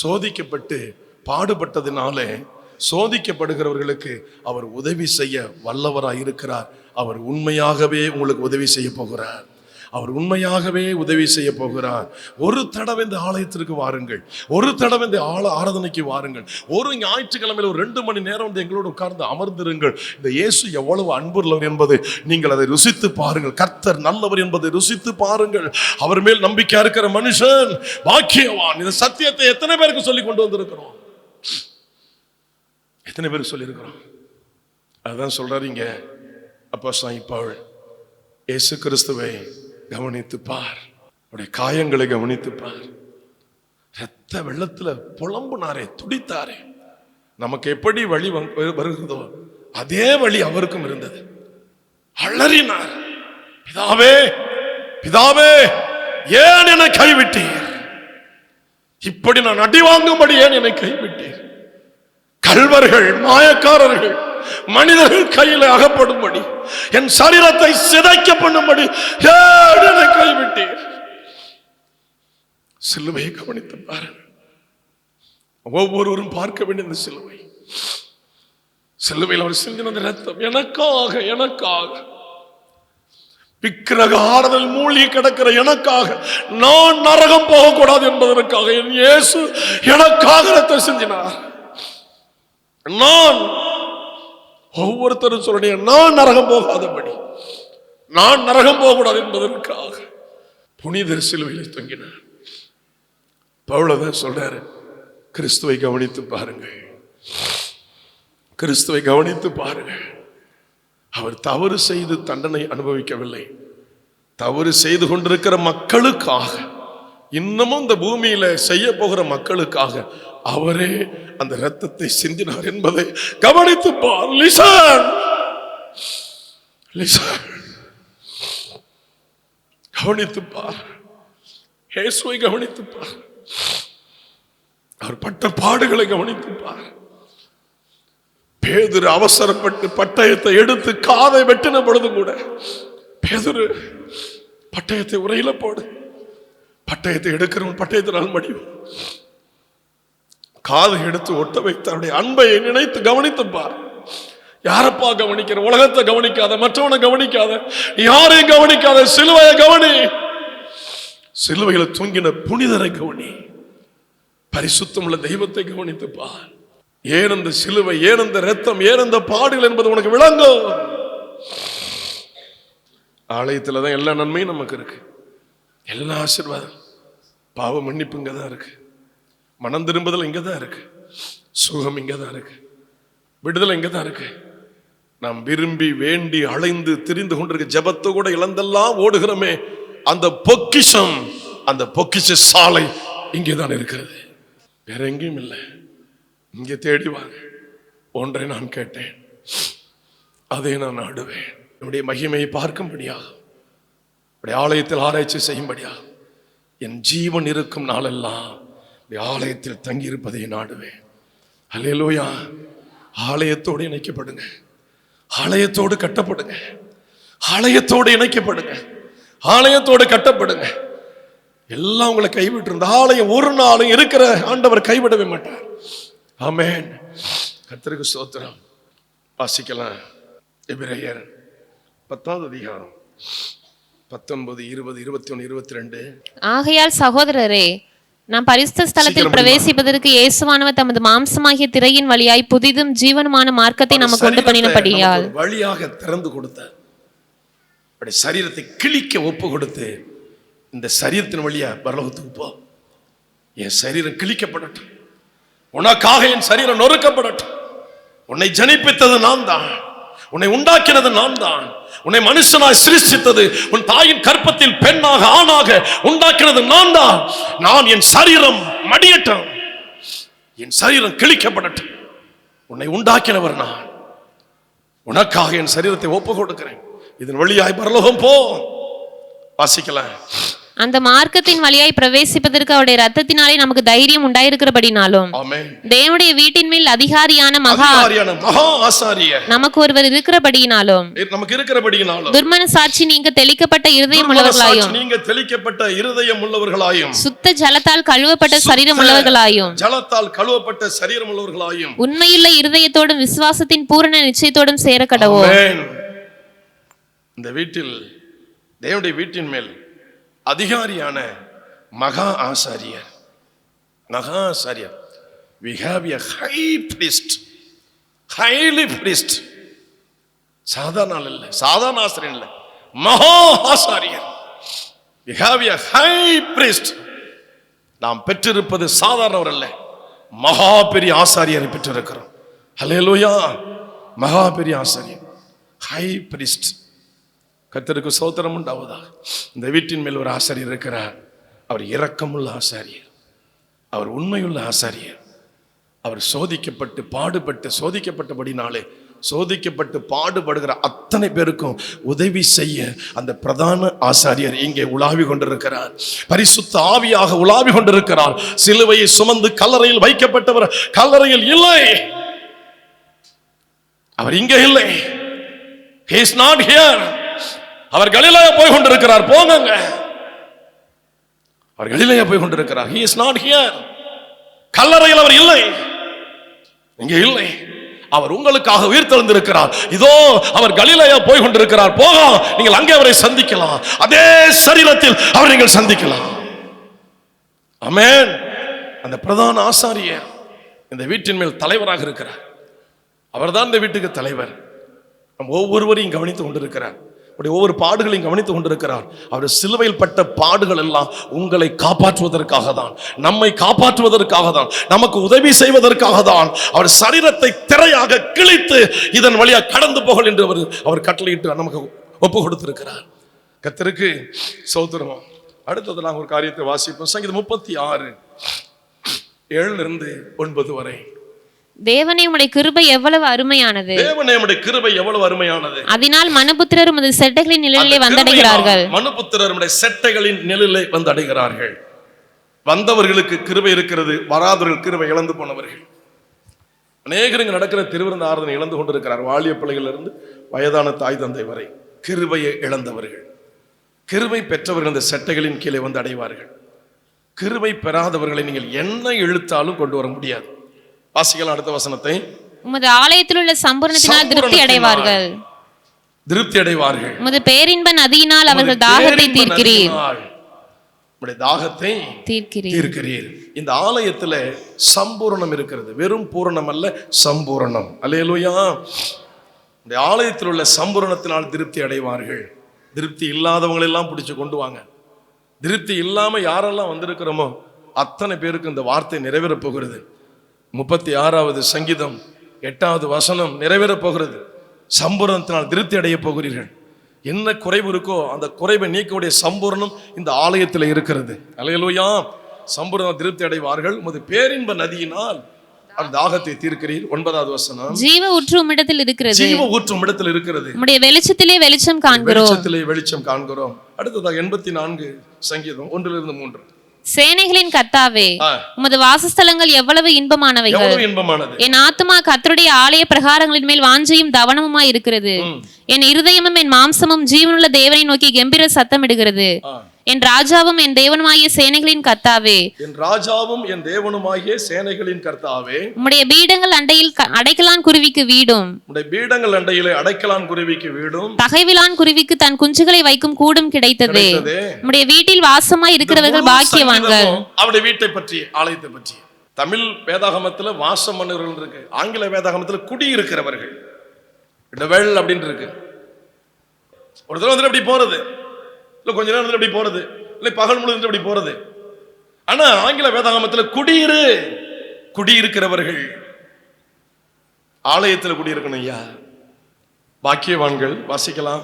சோதிக்கப்பட்டு பாடுபட்டதினாலே சோதிக்கப்படுகிறவர்களுக்கு அவர் உதவி செய்ய வல்லவராய் இருக்கிறார். அவர் உண்மையாகவே உங்களுக்கு உதவி செய்ய போகிறார். அவர் உண்மையாகவே உதவி செய்ய போகிறார். ஒரு தடவை இந்த ஆலயத்திற்கு வாருங்கள், ஒரு தடவை இந்த ஆராதனைக்கு வாருங்கள். ஒரு ஞாயிற்றுக்கிழமையில் ஒரு 2 மணி நேரம் வந்து எங்களோடு உட்கார்ந்து அமர்ந்திருங்கள். இந்த இயேசு எவ்வளவு அன்புள்ளவர் என்பதை நீங்கள் அதை ருசித்து பாருங்கள். கர்த்தர் நல்லவர் என்பதை ருசித்து பாருங்கள். அவர் மேல் நம்பிக்கை இருக்கிற மனுஷன் பாக்கியவான். இந்த சத்தியத்தை எத்தனை பேருக்கு சொல்லி கொண்டு வந்திருக்கிறோம்? எத்தனை பேருக்கு சொல்லியிருக்கிறோம்? அதுதான் சொல்றாரு இங்க அப்போஸ்தலன் பவுல், இயேசு கிறிஸ்துவை கவனித்து பார், அவருடைய காயங்களை கவனித்து பார். இரத்த வெள்ளத்துல புலம்புனாரே, துடித்தாரே. நமக்கு எப்படி வழி வருகிறதோ அதே வழி அவருக்கும் இருந்தது. அலறினார், பிதாவே பிதாவே ஏன் என்னை கைவிட்டீர்? இப்படி நான் அடி வாங்கும்படி ஏன் என்னை கைவிட்டீர்? கள்வர்கள், மாயக்காரர்கள், மனிதர்கள் கையில் அகப்படும்படி, என் சரீரத்தை சிதைக்க பண்ணும்படி ஏன் என்னை கைவிட்டீர்? சிலுவையை கவனித்து பாருங்கள். ஒவ்வொருவரும் பார்க்க வேண்டிய இந்த சிலுவை. சிலுவையில் அவர் சிந்தின ரத்தம் எனக்காக, எனக்காக விக்கிரக ஆறுதல் மூழ்கி கிடக்கிற எனக்காக, நான் நரகம் போகக்கூடாது என்பதற்காக என் இயேசு எனக்காக ரத்தம் சிந்தினார். நான் ஒவ்வொருத்தரும் சொல்றேன், நான் நரகம் போகாதபடி, நான் நரகம் போகக்கூடாது என்பதற்காக புனிதர் சிலுவையில் தொங்கினார். பவுலதான் சொல்றாரு, கிறிஸ்துவை கவனித்து பாருங்கள், கிறிஸ்துவை கவனித்து பாருங்கள். அவர் தவறு செய்து தண்டனை அனுபவிக்கவில்லை, தவறு செய்து கொண்டிருக்கிற மக்களுக்காக, இன்னமும் இந்த பூமியில செய்ய போகிற மக்களுக்காக அவரே அந்த இரத்தத்தை சிந்தினார் என்பதை கவனித்து பார். Listen, listen. கவனித்துப்பார். இயேசுவை கவனித்துப்பார். அவர் பட்ட பாடுகளை கவனித்துப்பார். பேதுரு அவசரப்பட்டு பட்டயத்தை எடுத்து காதை வெட்டின பொழுது கூட, பேதுரு பட்டயத்தை உரையில போடு, பட்டயத்தை எடுக்கிறவன் பட்டயத்தினால் மடியும், காதை எடுத்து ஒட்ட வைத்தவருடைய அன்பை நினைத்து கவனித்துப்பார். யாரப்பா கவனிக்கிற? உலகத்தை கவனிக்காத, மற்றவனை கவனிக்காத, யாரையும் கவனிக்காத, சிலுவையை கவனி. சிலுவையில தூங்கின புனிதரை கவனி. பரிசுத்தம் உள்ள தெய்வத்தை கவனித்துப்பார். ஏன் அந்த சிலுவை, ஏன் அந்த ரத்தம், ஏன் அந்த பாடுகள் என்பது உனக்கு விளங்கும். ஆலயத்துலதான் எல்லா நன்மையும் நமக்கு இருக்கு, எல்லா ஆசீர்வாதம். பாவ மன்னிப்பு இங்கதான் இருக்கு, மனம் திரும்புதல் இங்கதான் இருக்கு, சுகம் இங்கதான் இருக்கு, விடுதலை இங்கதான் இருக்கு. நாம் விரும்பி வேண்டி அலைந்து திரிந்து கொண்டிருக்க ஜெபத்தை கூட இழந்தெல்லாம் ஓடுகிறோமே, அந்த பொக்கிஷம், அந்த பொக்கிஷ சாலை இங்கேதான் இருக்கிறது, வேற எங்கேயும் இல்லை. இங்கே தேடி வாங்க. ஒன்றை நான் கேட்டேன், அதை நான் நாடுவேன். என்னுடைய மகிமையை பார்க்கும்படியாக, ஆலயத்தில் ஆராய்ச்சி செய்யும்படியாக, என் ஜீவன் இருக்கும் நாளெல்லாம் ஆலயத்தில் தங்கி இருப்பதை நாடுவேன். அல்லேலூயா. ஆலயத்தோடு இணைக்கப்படுங்க, ஆலயத்தோடு கட்டப்படுங்க, ஆலயத்தோடு இணைக்கப்படுங்க, ஆலயத்தோடு கட்டப்படுங்க. எல்லாம் உங்களை கைவிட்டு இருந்த ஆலயம் ஒரு நாளும் இருக்கிற ஆண்டவர் கைவிடவே மாட்டார். ஆமென். கர்த்தருக்கு ஸ்தோத்திரம். வாசிக்கலாம். எபிரேயர் 10வது அதிகாரம் 19, 20, 21, 22. ஆகையால் சகோதரரே, நாம் பரிசுத்த ஸ்தலத்தில் பிரவேசிப்பதற்கு இயேசுவானவர் தமது மாம்சமாகிய திரையின் வழியாய் புதிதும் ஜீவனுமான மார்க்கத்தை நமக்கு கொண்டு பண்ணினபடியால் வழியாக திறந்து கொடுத்தார். சரீரத்தை கிழிக்க ஒப்பு கொடுத்து, இந்த சரீரத்தின் வழியா பரலோகத்துக்கு போ, என் சரீரம் கிழிக்கப்படட்டும், உனக்காக என் சரீரம் நொறுக்கப்படட்டும். உன்னை ஜனிப்பித்தது நான் தான், உன்னை உண்டாக்கினது நான் தான், உன்னை மனுஷனாய் சிருஷ்டித்தது, உன் தாயின் கற்பத்தில் பெண்ணாக ஆணாக உண்டாக்கினது நான் தான். நான் என் சரீரம் மடியட்டும், என் சரீரம் கிழிக்கப்படட்டும், உன்னை உண்டாக்கினவர் நான், உனக்காக என் சரீரத்தை ஒப்பு கொடுக்கிறேன், இதன் வழியாய் பரலோகம் போ. வாசிக்கலாம். அந்த மார்க்கத்தின் வழியாய் பிரவேசிப்பதற்கு அவருடைய ரத்தத்தினாலே நமக்கு தைரியம் உண்டாயிருக்கிறபடினாலும், தேவனுடைய வீட்டின் மேல் அதிகாரியான மகா ஆசாரியர் நமக்கு ஒருவர் இருக்கிறபடியினாலும், துர்மன சாட்சி நீங்க தெளிக்கப்பட்ட இருதயம் உள்ளவர்களாயும், சுத்த ஜலத்தால் கழுவப்பட்ட சரீரம் உள்ளவர்களாயும், உண்மையுள்ள இருதயத்தோடும் விசுவாசத்தின் பூரண நிச்சயத்தோடும் சேர கடவோம். இந்த வீட்டில், தேவனுடைய வீட்டின் மேல் அதிகாரியான மகா ஆசாரியர், மகா ஆசாரியர். We have a high priest, highly priest. சாதாரண இல்ல, சாதாரண ஆசாரியர் இல்ல, மகா ஆசாரியர். We have a high priest. நாம் பெற்றிருப்பது சாதாரணவர் அல்ல, மகா பெரிய ஆசாரியரை பெற்றிருக்கிறோம். ஹல்லேலூயா. மகா பெரிய ஆசாரியர், ஹை priest. கர்த்தருக்கு ஸ்தோத்திரம் உண்டாவதாக. இந்த வீட்டின் மேல் ஒரு ஆசாரியர் இருக்கிறார். அவர் இரக்கமுள்ள ஆசாரியர், அவர் உண்மையுள்ள ஆசாரியர். அவர் சோதிக்கப்பட்டு பாடுபட்டு, சோதிக்கப்பட்டபடினாலே சோதிக்கப்பட்டு பாடுபடுகிற அத்தனை பேருக்கும் உதவி செய்ய அந்த பிரதான ஆசாரியர் இங்கே உலாவி கொண்டிருக்கிறார். பரிசுத்த ஆவியாக உலாவி கொண்டிருக்கிறார். சிலுவையை சுமந்து கல்லறையில் வைக்கப்பட்டவர் கல்லறையில் இல்லை, அவர் இங்கே இல்லை. He is not here. அவர் கலிலேயா போய் கொண்டிருக்கிறார். போங்க, அவர் கலிலேயா போய் கொண்டிருக்கிறார். He is not here. கல்லறையில் அவர் இல்லை, இங்கே இல்லை. அவர் உங்களுக்காக உயிர்த்தெழுந்திருக்கிறார். இதோ அவர் கலிலேயா போய் கொண்டிருக்கிறார். போக நீங்கள் அங்கே அவரை சந்திக்கலாம், அதே சரீரத்தில் அவரை நீங்கள் சந்திக்கலாம். ஆமென். அந்த பிரதான ஆசாரியர் இந்த வீட்டின் மேல் தலைவராக இருக்கிறார். அவர்தான் இந்த வீட்டுக்கு தலைவர். நம் ஒவ்வொருவரையும் கவனித்துக் கொண்டிருக்கிறார். ஒவ்வொரு பாடுகளையும் கவனித்துக் கொண்டிருக்கிறார். அவர் சிலுவையில் பட்ட பாடுகள் எல்லாம் உங்களை காப்பாற்றுவதற்காக தான், நம்மை காப்பாற்றுவதற்காக தான், நமக்கு உதவி செய்வதற்காக தான். அவர் சரீரத்தை திரையாக கிழித்து இதன் வழியாக கடந்து போகல் என்று அவர் கட்டளையிட்டு நமக்கு ஒப்பு கொடுத்திருக்கிறார். கர்த்தருக்கு ஸ்தோத்திரம். அடுத்தது நாங்கள் ஒரு காரியத்தை வாசிப்போம். சங்கீதம் 36, 7 இருந்து 9 வரை. தேவனே உம்முடைய கிருபை எவ்வளவு அருமையானது. தேவனே உம்முடைய கிருபை எவ்வளவு அருமையானது. அதனால் மனுபுத்திரர் உமது செட்டைகளின் நிழலிலே வந்தடைகிறார்கள். மனுபுத்திரர் உம்முடைய செட்டைகளின் நிழலிலே வந்தடைகிறார்கள். வந்தவர்களுக்கு கிருபை இருக்கிறது, வராதவர்கள் கிருபை இழந்து போனவர்கள். அநேகர் இங்கு நடக்கிற திருவிருந்த ஆராதனை இழந்து கொண்டிருக்கிறார். வாலிய பிள்ளைகளிலிருந்து வயதான தாய் தந்தை வரை கிருபையை இழந்தவர்கள். கிருபை பெற்றவர்கள் இந்த செட்டைகளின் கீழே வந்து அடைவார்கள். கிருபை பெறாதவர்களை நீங்கள் என்ன இழுத்தாலும் கொண்டு வர முடியாது. வாசிக்கலாம் அடுத்த வசனத்தை. உமது ஆலயத்தில் உள்ள சம்பூரணத்தினால் திருப்தி அடைவார்கள். திருப்தி அடைவார்கள். உமது பேரின்ப நதியினால் அவர்கள் தாகத்தை தீர்க்கிறீர். உம்முடைய தாகத்தை தீர்க்கிறீர். இந்த ஆலயத்துல சம்பூரணம் இருக்கிறது. வெறும் பூரணம் அல்ல, சம்பூரணம். அல்லேலூயா. இந்த ஆலயத்தில் உள்ள சம்பூரணத்தினால் திருப்தி அடைவார்கள். திருப்தி இல்லாதவங்களை எல்லாம் பிடிச்சு கொண்டு வாங்க. திருப்தி இல்லாம யாரெல்லாம் வந்திருக்கிறோமோ அத்தனை பேருக்கு இந்த வார்த்தை நிறைவேறப் போகிறது. 36வது சங்கீதம் 8வது வசனம் நிறைவேறப் போகிறது. சம்பூரணத்தினால் திருப்தி அடைய போகிறீர்கள். என்ன குறைவு இருக்கோ அந்த குறைவை நீக்கக்கூடிய சம்பூரணம் இந்த ஆலயத்தில் இருக்கிறது. அல்லேலூயா. சம்பூரண திருப்தி அடைவார்கள். உமது பேரின்ப நதியினால் அந்த தாகத்தை தீர்க்கிறீர். 9வது வசனம். ஜீவ ஊற்று உம்மிடத்தில் இருக்கிறது. ஜீவ ஊற்று உம்மிடத்தில் இருக்கிறது. உம்முடைய வெளிச்சத்திலே வெளிச்சம் காண்கிறோம். வெளிச்சத்திலே வெளிச்சம் காண்கிறோம். அடுத்ததாக 84 சங்கீதம் 1-3. சேனைகளின் கர்த்தாவே, உமது வாசஸ்தலங்கள் எவ்வளவு இன்பமானவைகள். என் ஆத்துமா கர்த்தருடைய ஆலய பிரகாரங்களின் மேல் வாஞ்சையும் தவனமுமாய் இருக்கிறது. என் இருதயமும் என் மாம்சமும் ஜீவனுள்ள தேவனை நோக்கி கம்பீர சத்தமிடுகிறது. என் ராஜாவும் என் தேவனுமாகிய சேனைகளின் கர்த்தாவே, என் ராஜாவும் என் தேவனுமாகிய சேனைகளின் கர்த்தாவே, உம்முடைய பீடங்கள் அண்டையில் அடைக்கலான் குருவிக்கு வீடும். உம்முடைய பீடங்கள் அண்டையிலே அடைக்கலான் குருவிக்கு வீடும். தகைவிலான் குருவிக்கு தன் குஞ்சுகளை வைக்கும் கூடும் கிடைத்ததே. உம்முடைய வீட்டில் வாசமாய் இருக்கிறவர்கள் பாக்கியவான்கள். அவருடைய வீட்டை பற்றி, ஆலயத்தை பற்றி தமிழ் வேதாகமத்துல வாசம் பண்ணுகிறவர்கள் இருக்கு. ஆங்கில வேதாகமத்துல குடி இருக்கிறவர்கள் டவெல் அப்படின்னு இருக்கு. ஒரு தடவை வந்து அப்படி போறது இல்ல, கொஞ்ச நேரம் அப்படி போறது இல்ல, பகல் முழுவதும் அப்படி போறது. ஆனா ஆங்கில வேதாகமத்துல குடியிருக்கிறவர்கள் ஆலயத்தில் குடியிருக்கணும். ஐயா பாக்கியவான்கள். வாசிக்கலாம்.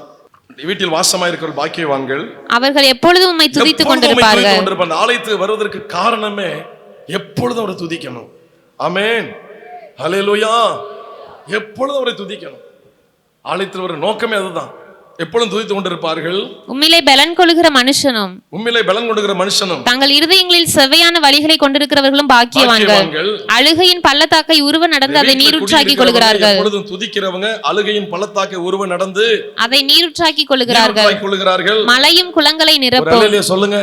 வீட்டில் வாசமாய் இருக்கிற பாக்கியவான்கள், அவர்கள் எப்பொழுதும் உம்மை துதித்துக் கொண்டிருப்பார்கள். அந்த ஆலயத்துக்கு வருவதற்கு காரணமே எப்பொழுதும் அவரை துதிக்கணும். ஆமென், ஹல்லேலூயா. எப்பொழுதும் அவரை துதிக்கணும். ஆலயத்தில் வர நோக்கமே அதுதான். எப்பொழுதும் துதித்து கொண்டிருப்பார்கள். உம்மிலே பலன் கொள்ளுகிற மனுஷனும், உம்மிலே பலன் கொள்ளுகிற மனுஷனும், தங்கள் இருதயங்களில் செவ்வையான வழிகளை கொண்டிருக்கிறவர்களும் பாக்கியவான்கள். அழுகையின் பள்ளத்தாக்கை உருவ நடந்து அதை நீரூற்றாக்கி கொள்கிறார்கள். எப்பொழுதும் துதிக்கிறவங்க அழுகையின் பள்ளத்தாக்கை உருவ நடந்து அதை நீரூற்றாக்கி கொள்கிறார்கள். மலையும் குளங்களை நிரப்பும். சொல்லுங்க.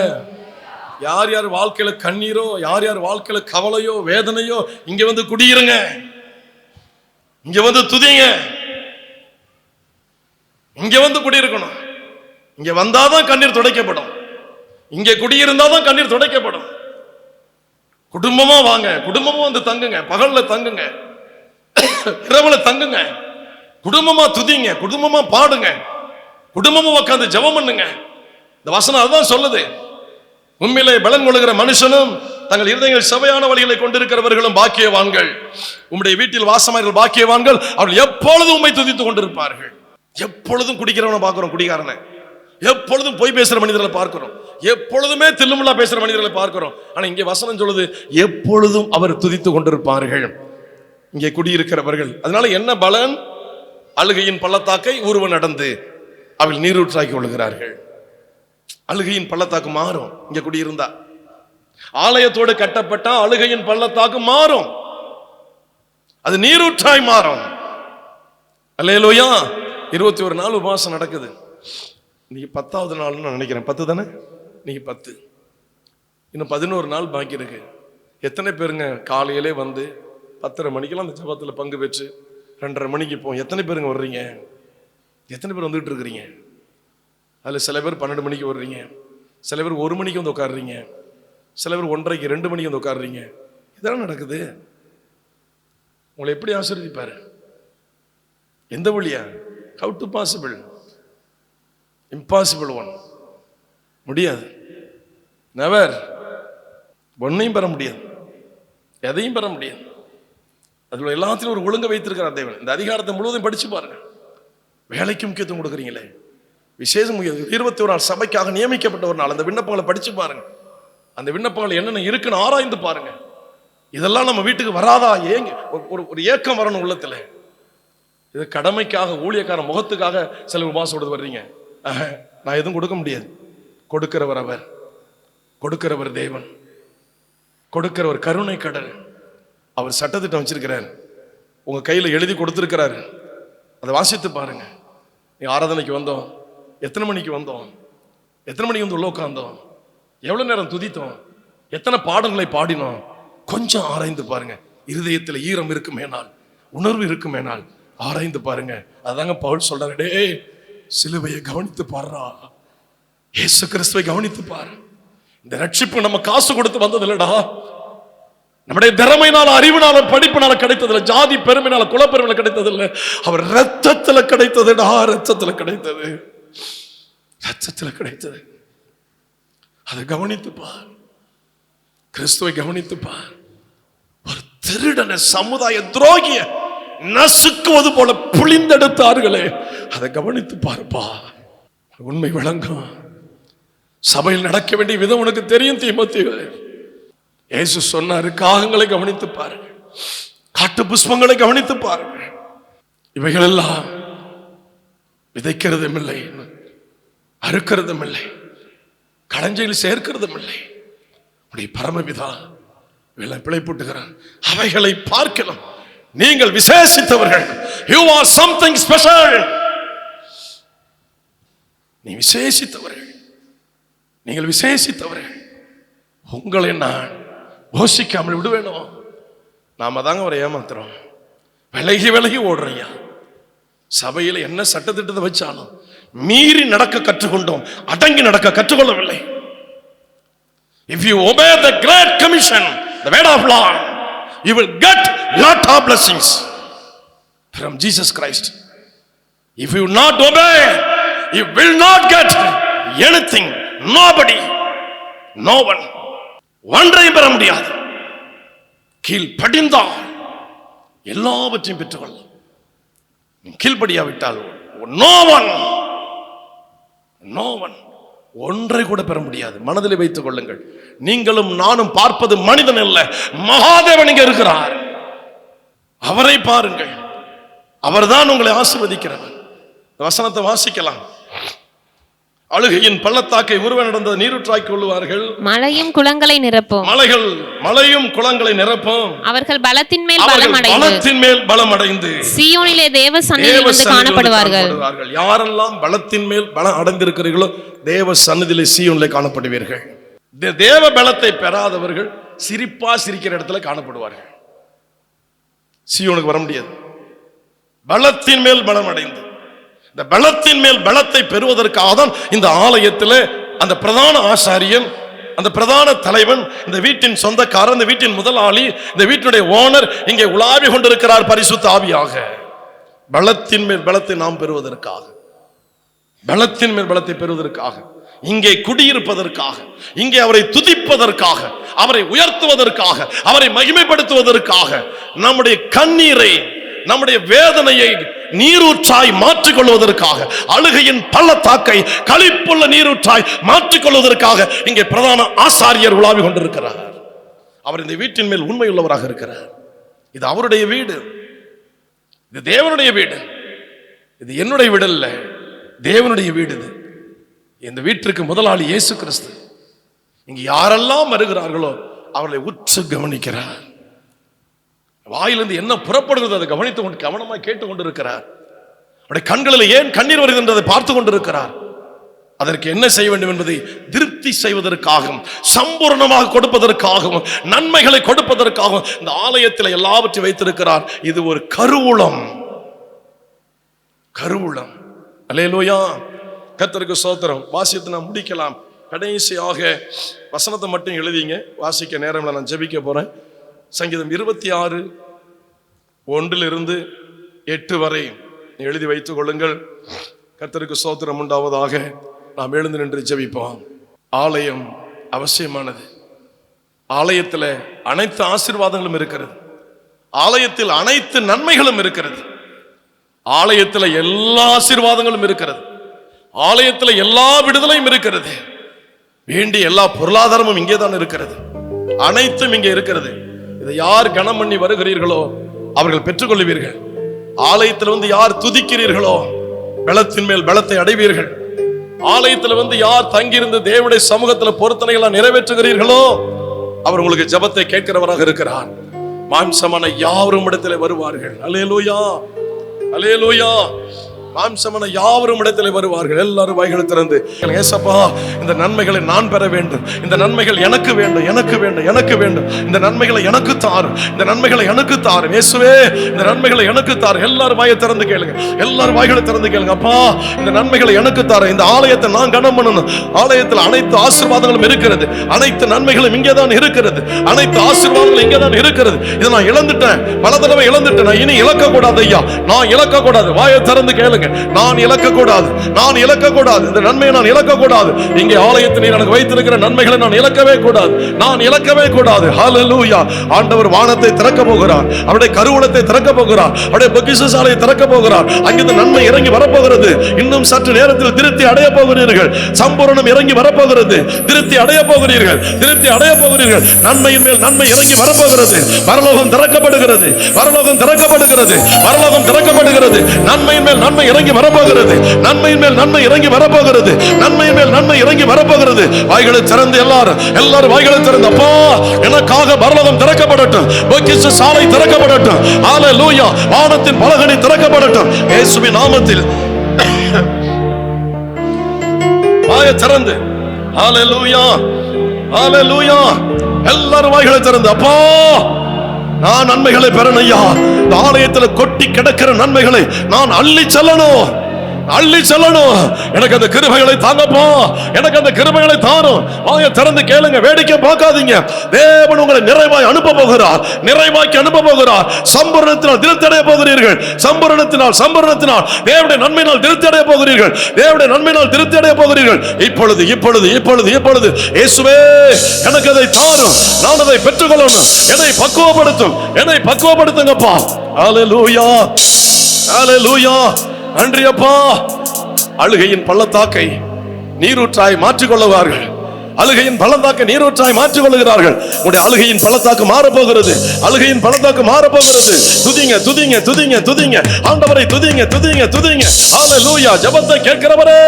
யார் யார் வாழ்க்கையில கண்ணீரோ, யார் யார் வாழ்க்கையில கவலையோ வேதனையோ, இங்க வந்து குடியிருங்க, இங்க வந்து துதிங்க, இங்க வந்து குடியிருக்கணும். இங்க வந்தாதான் கண்ணீர் துடைக்கப்படும். இங்க குடியிருந்தாதான் கண்ணீர் துடைக்கப்படும். குடும்பமா வாங்க, குடும்பமா வந்து தங்குங்க, பகல்ல தங்குங்க, இரவுல தங்குங்க, குடும்பமா துதிங்க, குடும்பமா பாடுங்க, குடும்பமா உட்கார்ந்து ஜெபம் பண்ணுங்க. இந்த வசனம் அதுதான் சொல்லுது. உண்மையிலே பலன் கொள்ளுகிற மனுஷனும் தங்கள் இருதயங்கள் செவையான வழிகளை கொண்டிருக்கிறவர்களும் பாக்கியவான்கள். உம்முடைய வீட்டில் வாசமார்கள் பாக்கியவான்கள். அவர்கள் எப்பொழுதும் உம்மை துதித்துக் கொண்டிருப்பார்கள். எப்பொழுதும் குடிக்கிறவனை பார்க்கிறோம், குடிகாரனை. எப்பொழுதும் பொய் பேசுற மனிதர்களை பார்க்கிறோம். எப்பொழுதுமே தில்லுமுல்லா பேசுற மனிதர்களை பார்க்கிறோம். ஆனா இங்கே வசனம் சொல்லுது, எப்பொழுதும் அவர் துதித்துக் கொண்டிருப்பார்கள் இங்கே குடியிருக்கிறவர்கள். அதனால என்ன பலன்? அழுகையின் பள்ளத்தாக்கை உருவ நடந்து அவள் நீரூற்றாக்கி கொள்கிறார்கள். அழுகையின் பள்ளத்தாக்கு மாறும் இங்க குடியிருந்தா. ஆலயத்தோடு கட்டப்பட்ட அழுகையின் பள்ளத்தாக்கு மாறும், அது நீரூற்றாய் மாறும். அல்லேலூயா. 21 நாள் உபவாசம் நடக்குது. இன்னைக்கு 10வது நாள்னு நான் நினைக்கிறேன். 10 தானே? இன்னைக்கு 10. இன்னும் 11 நாள் பாக்கி இருக்கு. எத்தனை பேருங்க காலையிலே வந்து 10:30 மணிக்கெல்லாம் அந்த ஜெபத்தில் பங்கு பெற்று 2:30 மணிக்கு போவோம். எத்தனை பேருங்க வர்றீங்க? எத்தனை பேர் வந்துகிட்டு இருக்கிறீங்க? அதில் சில பேர் 12 மணிக்கு வர்றீங்க, சில பேர் 1 மணிக்கு வந்து உட்காடுறீங்க, சில பேர் 1:30க்கு 2 மணிக்கு வந்து உட்காடுறீங்க. இதெல்லாம் நடக்குது. உங்களை எப்படி ஆசீர்வதிப்பாரு? எந்த வழியா? How to possible? Impossible one. முடியாது. Never. ஒன்னையும் பெற முடியாது, எதையும் பெற முடியாது. அதுல எல்லாத்திலும் ஒரு ஒழுங்க வைத்திருக்கிறார் தேவன். இந்த அதிகாரத்தை முழுவதும் படிச்சு பாருங்க. வேலைக்கு முக்கியத்துவம் கொடுக்குறீங்களே, விசேஷம் 21 நாள் சபைக்காக நியமிக்கப்பட்ட ஒரு நாள். அந்த விண்ணப்பங்களை படிச்சு பாருங்க. அந்த விண்ணப்பங்கள் என்னென்ன இருக்குன்னு ஆராய்ந்து பாருங்க. இதெல்லாம் நம்ம வீட்டுக்கு வராதா? ஏங்க ஒரு ஏக்கம் வரணும் உள்ளத்துல. இது கடமைக்காக, ஊழியக்கார முகத்துக்காக சில உபவாசம் கொடுத்து வர்றீங்க. நான் எதுவும் கொடுக்க முடியாது. கொடுக்கிறவர் அவர், கொடுக்கிறவர் தேவன், கொடுக்கிறவர் கருணை கடல். அவர் சட்டத்திட்டம் வச்சிருக்கிறார், உங்க கையில எழுதி கொடுத்திருக்கிறாரு. அதை வாசித்து பாருங்க. நீ ஆராதனைக்கு வந்தோம், எத்தனை மணிக்கு வந்தோம், எத்தனை மணிக்கு வந்து உள்ள உட்கார்ந்தோம், எவ்வளவு நேரம் துதித்தோம், எத்தனை பாடல்களை பாடினோம், கொஞ்சம் ஆராய்ந்து பாருங்க. இருதயத்தில் ஈரம் இருக்குமேனால், உணர்வு இருக்குமேனால் ஆராய்ந்து பாருங்க. அதாங்க பவுல் சொல்றாரு, டேய் சிலுவையை கவனித்து பாருடா, இயேசு கிறிஸ்துவை கவனித்து பாரு. இந்த ரட்சிப்பு நம்ம காசு கொடுத்து வந்தது இல்லடா, நம்முடைய திறமையினால, அறிவினால, படிப்பினால கிடைத்ததில்லை, ஜாதி பெருமைனால, குலப்பெருமையில கிடைத்ததில்லை, அவர் ரத்தத்துல கிடைத்ததுடா, ரத்தத்துல கிடைத்தது, ரத்தத்துல கிடைத்தது. அதை கவனித்து பார், கிறிஸ்துவை கவனித்து பார். ஒரு திருடன, சமுதாய துரோகிய நசுக்குவது போல புளிந்தெடுத்தார்களே, அதை கவனித்து பார்ப்பா, உண்மை விளங்கும். சபையில் நடக்க வேண்டிய விதம் உனக்கு தெரியும். தீமோத்தேயு, இயேசு சொன்னாரு, காகங்களை கவனித்து பாருங்க, காட்டு புஷ்பங்களை கவனித்து பாருங்க. இவைகள் எல்லாம் விதைக்கிறதும் இல்லை, அறுக்கிறதும் இல்லை, களஞ்சியில் சேர்க்கிறதும் இல்லை. உடைய பரமபிதா பிழைப்பூட்டுகிறார். அவைகளை பார்க்கலாம். நீங்கள் விசேஷித்தவர்கள். You are something special. நீ விசேஷித்தவர்கள், நீங்கள் விசேஷித்தவர்கள். உங்களை நான் போஷிக்காமல் விடுவேனோ? நாம தாங்க அவரை ஏமாத்துறோம், விலகி விலகி ஓடுறையா. சபையில என்ன சட்டத்திட்டத்தை வச்சாலும் மீறி நடக்க கற்றுக்கொண்டோம், அடங்கி நடக்க கற்றுக்கொள்ளவில்லை. If you obey the great commission, the word of Lord, you will get lot of blessings from Jesus Christ. If you not obey, you will not get anything. Nobody, no one, ஒன்றையும் பெற முடியாது. கீழ் படிந்தால் எல்லாவற்றையும் பெற்றுக்கொள்ள, கீழ்படியாவிட்டால் no one, no one, ஒன்றை கூட பெற முடியாது. மனதில் வைத்துக் கொள்ளுங்கள். நீங்களும் நானும் பார்ப்பது மனிதன் அல்ல, மகாதேவன் இங்க இருக்கிறார். அவரை பாருங்கள், அவர்தான் உங்களை ஆசீர்வதிக்கிறவர். வசனத்தை வாசிக்கலாம். அழுகையின் பள்ளத்தாக்கை உருவ நடந்த நீரூற்றாய் கொள்ளுவார்கள், மலையும் குளங்களை நிரப்பும், மலையும் குளங்களை நிரப்பும். அவர்கள் பலத்தின் மேல் பலம் அடைந்து சீயோனிலே தேவ சந்நிதியில் வந்து காணப்படுவார்கள். யாரெல்லாம் பலத்தின் மேல் பலம் அடைந்திருக்கிறீர்களோ தேவ சந்நிதியிலே சீயோனிலே காணப்படுவீர்கள். தேவ பலத்தை பெறாதவர்கள் சிரிப்பா சிரிக்கிற இடத்துல காணப்படுவார்கள். சீயோனுக்கு வர முடியாது. பலத்தின் மேல் பலம் அடைந்து, இந்த பலத்தின் மேல் பலத்தை பெறுவதற்காக தான் இந்த ஆலயத்தில் அந்த பிரதான ஆசாரியன், அந்த பிரதான தலைவன், இந்த வீட்டின் சொந்தக்காரன், இந்த வீட்டின் முதலாளி, இந்த வீட்டினுடைய ஓனர் இங்கே உலாவி கொண்டிருக்கிறார் பரிசுத்த ஆவியாக. பலத்தின் மேல் பலத்தை நாம் பெறுவதற்காக, பலத்தின் மேல் பலத்தை பெறுவதற்காக, இங்கே குடியிருப்பதற்காக, இங்கே அவரை துதிப்பதற்காக, அவரை உயர்த்துவதற்காக, அவரை மகிமைப்படுத்துவதற்காக, நம்முடைய கண்ணீரை, நம்முடைய வேதனையை நீரூற்றாய் மாற்றிக் கொள்வதற்காக, அழுகையின் பள்ளத்தாக்கை களிப்புள்ள நீரூற்றாய் மாற்றிக் கொள்வதற்காக இங்கே பிரதான ஆசாரியர் உலாவி கொண்டிருக்கிறார். அவர் இந்த வீட்டின் மேல் உண்மை உள்ளவராக இருக்கிறார். இது அவருடைய வீடு, இது தேவனுடைய வீடு, இது என்னுடைய வீடு அல்ல, தேவனுடைய வீடு. இது இந்த வீட்டிற்கு முதலாளி இயேசு கிறிஸ்து. இங்கு யாரெல்லாம் வருகிறார்களோ அவர்களை உற்று கவனிக்கிறார். வாயிலிருந்து என்ன புறப்படுகிறது அதை கவனித்துக் கொண்டு கவனமாக கேட்டுக் கொண்டிருக்கிறார். அவருடைய கண்களில் ஏன் கண்ணீர் வருகிறது என்றதை பார்த்து கொண்டிருக்கிறார். அதற்கு என்ன செய்ய வேண்டும் என்பதை திருப்தி செய்வதற்காகவும், சம்பூர்ணமாக கொடுப்பதற்காகவும், நன்மைகளை கொடுப்பதற்காகவும் இந்த ஆலயத்தில் எல்லாவற்றையும் வைத்திருக்கிறார். இது ஒரு கருவூலம், கருவூலம். அல்லேலூயா, கர்த்தருக்கு ஸ்தோத்திரம். வாசித்து நாம் முடிக்கலாம். கடைசியாக வசனத்தை மட்டும் எழுதிங்க, வாசிக்க நேரம் நான் ஜெபிக்க போறேன். சங்கீதம் 26:1-8 வரை எழுதி வைத்துக் கொள்ளுங்கள். கர்த்தருக்கு ஸ்தோத்திரம் உண்டாவதாக. நாம் எழுந்து நின்று ஜெபிப்போம். ஆலயம் அவசியமானது. ஆலயத்தில் அனைத்து ஆசீர்வாதங்களும் இருக்கிறது. ஆலயத்தில் அனைத்து நன்மைகளும் இருக்கிறது. ஆலயத்தில் எல்லா ஆசீர்வாதங்களும் இருக்கிறது. ஆலயத்தில் எல்லா விடுதலையும் இருக்கிறது. வேண்டிய எல்லா பொருளாதாரமும் இங்கே தான் இருக்கிறது. அனைத்தும் இங்கே இருக்கிறது. இதை யார் கனம் பண்ணி வருகிறீர்களோ அவர்கள் பெற்றுக்கொள்வீர்கள். ஆலயத்தில் வந்து யார் துதிக்கிறீர்களோ பலத்தின் மேல் பலத்தை அடைவீர்கள். ஆலயத்தில் வந்து யார் தங்கியிருந்து தேவனுடைய சமூகத்தில் பொருத்தனைகளை நிறைவேற்றுகிறீர்களோ அவர் உங்களுக்கு ஜெபத்தை கேட்கிறவராக இருக்கிறார். மாம்சமான யாவரும் இடத்திலே வருவார்கள். அல்லேலூயா, அல்லேலூயா. மாம்சமான யாவரும் இடத்திலே வருவார்கள். எல்லாரும் வாய்களை திறந்து, ஏசப்பா இந்த நன்மைகளை நான் பெற வேண்டும், இந்த நன்மைகள் எனக்கு வேண்டும், எனக்கு வேண்டும், எனக்கு வேண்டும், இந்த நன்மைகளை எனக்கு தாரும், இந்த நன்மைகளை எனக்கு தாரும் இயேசுவே, இந்த நன்மைகளை எனக்கு தாரும். எல்லாரும் வாயை திறந்து கேளுங்க, எல்லாரும் வாய்களை திறந்து கேளுங்க. அப்பா இந்த நன்மைகளை எனக்கு தாரும். இந்த ஆலயத்தை நான் கனம் பண்ணணும். ஆலயத்தில் அனைத்து ஆசீர்வாதங்களும் இருக்கிறது, அனைத்து நன்மைகளும் இங்கே தான் இருக்கிறது, அனைத்து ஆசீர்வாதங்களும் இங்கே தான் இருக்கிறது. இதை நான் இழந்துட்டேன், பல தடவை இழந்துட்டேன். நான் இனி இழக்க கூடாது ஐயா, நான் இழக்க கூடாது. வாயை திறந்து கேளுங்க, நான் இழக்க கூடாது, நான் இழக்க கூடாது. இந்த நன்மையை நான் இழக்க கூடாது. இங்கே ஆலயத்தில் எனக்கு வைத்திருக்கிற நன்மைகளை நான் இழக்கவே கூடாது, நான் இழக்கவே கூடாது. ஹல்லேலூயா. ஆண்டவர் வானத்தை திறக்க போகிறார், அவருடைய கருவூலத்தை திறக்க போகிறார், அவருடைய பொக்கிஷசாலையை திறக்க போகிறார். அங்கிருந்து நன்மை இறங்கி வரப்போகிறது. இன்னும் சற்று நேரத்தில் திருப்தி அடைய போகிறீர்கள். சம்பூரணம் இறங்கி வரப்போகிறது. திருப்தி அடைய போகிறீர்கள், திருப்தி அடைய போகிறீர்கள். நன்மையின் மேல் நன்மை இறங்கி வரப்போகிறது. பரலோகம் திறக்கப்படுகிறது, பரலோகம் திறக்கப்படுகிறது, பரலோகம் திறக்கப்படுகிறது. நன்மையின் மேல் நன்மை இறங்கி வரப்போகிறது, நன்மையின் மேல் நன்மை இறங்கி வரப்போகிறது, நன்மையின் மேல் நன்மை இறங்கி வரப்போகிறது. வாய்களை திறந்து எல்லாரும் வாய்களை திறந்து, அப்பா எனக்காக பரலோகம் திறக்கப்படட்டும், பொக்கிஷ சாலை திறக்கப்படட்டும். ஹல்லேலூயா. வானத்தின் பலகணி திறக்கப்படட்டும் இயேசுவின் நாமத்தில். வாயை திறந்து ஹல்லேலூயா, ஹல்லேலூயா. எல்லாரும் வாய்களை திறந்து, அப்பா நான் நன்மைகளை பெறணையா, இந்த ஆலயத்தில் கொட்டி கிடக்கிற நன்மைகளை நான் அள்ளி செல்லணும், அள்ளி செல்லணும். எனக்கு அந்த கிருபைகளை தாங்கப்பா, எனக்கு அந்த கிருபைகளை தாரும். வாயை திறந்து கேளுங்க, வேடிக்கை பார்க்காதீங்க. தேவன் உங்களை நிறைவாய் அனுப்ப போகிறார், நிறைவாக்கி அனுப்ப போகிறார். சம்பூரணத்தினால் திருப்தி அடைய போகிறீர்கள், சம்பூரணத்தினால் தேவனுடைய நன்மையினால் திருப்தி அடைய போகிறீர்கள், தேவனுடைய நன்மையினால் திருப்தி அடைய போகிறீர்கள். இப்பொழுது இப்பொழுது இப்பொழுது இப்பொழுது இயேசுவே எனக்கு அதை தாரும், நான் அதை பெற்றுக்கொள்ளணும். என்னை பக்குவப்படுத்தும், என்னை பக்குவப்படுத்துங்கப்பா. ஹல்லேலூயா, ஹல்லேலூயா. நன்றி அப்பா. அழுகையின் பள்ளத்தாக்கை நீரூற்றாய் மாற்றிக்கொள்ளுவார்கள், அழுகையின் பள்ளத்தாக்கை நீரூற்றாய் மாற்றிக் கொள்கிறார்கள். உடைய அழுகையின் பள்ளத்தாக்கு மாறப்போகிறது, அழுகையின் பள்ளத்தாக்கு மாறப்போகிறது. துதிங்க, துதிங்க, துதிங்க, துதிங்க. ஆண்டவரை துதிங்க, துதிங்க, துதிங்க. ஹல்லேலூயா. ஜெபத்தை கேட்கிறவரே,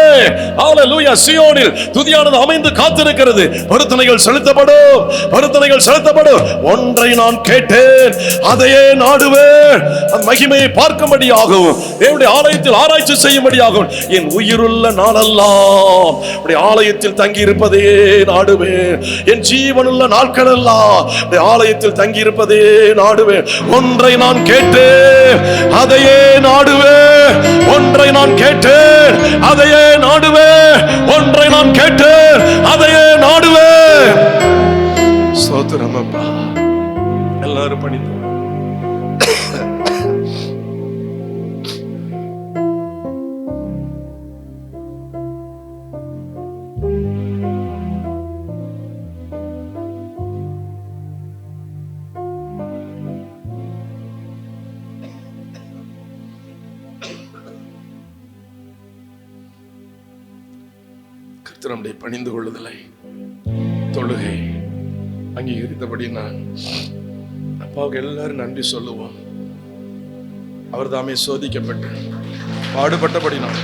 ஹல்லேலூயா. சீயோனில் துதியானது அமைந்து காத்திருக்கிறது. பொருத்தனைகள் செலுத்தப்படும், பொருத்தனைகள் செலுத்தப்படும். ஒன்றை நான் கேட்டேன், அதையே நாடுவேன், அந்த மகிமையை பார்க்கும்படியாகவும் தேவனுடைய ஆலயத்தில் ஆராய்ச்சி செய்யும்படியாகவும் என் உயிருள்ள நாளெல்லாம் உடைய ஆலயத்தில் தங்கி இருப்பதே நாடுவேன். என் ஜீவனுள்ள நாட்கள் எல்லாம் ஆலயத்தில் தங்கி இருப்பதே நாடுவேன். ஒன்றை நான் கேட்டேன், அதையே நாடுவேன். ஒன்றை நான் கேட்டேன், அதையே நாடுவேன். ஒன்றை நான் கேட்டேன், அதையே நாடுவேன். ஸ்தோத்திரம் அப்பா. எல்லாரும் பணிந்து நம்முடைய பணிந்து கொள்ளுதலை தொழுகை அங்கீகரித்தபடி நான் அப்பாவுக்கு எல்லாரும் நன்றி சொல்லுவோம். அவர் தாமே சோதிக்கப்பட்டு பாடுபட்டபடி நான்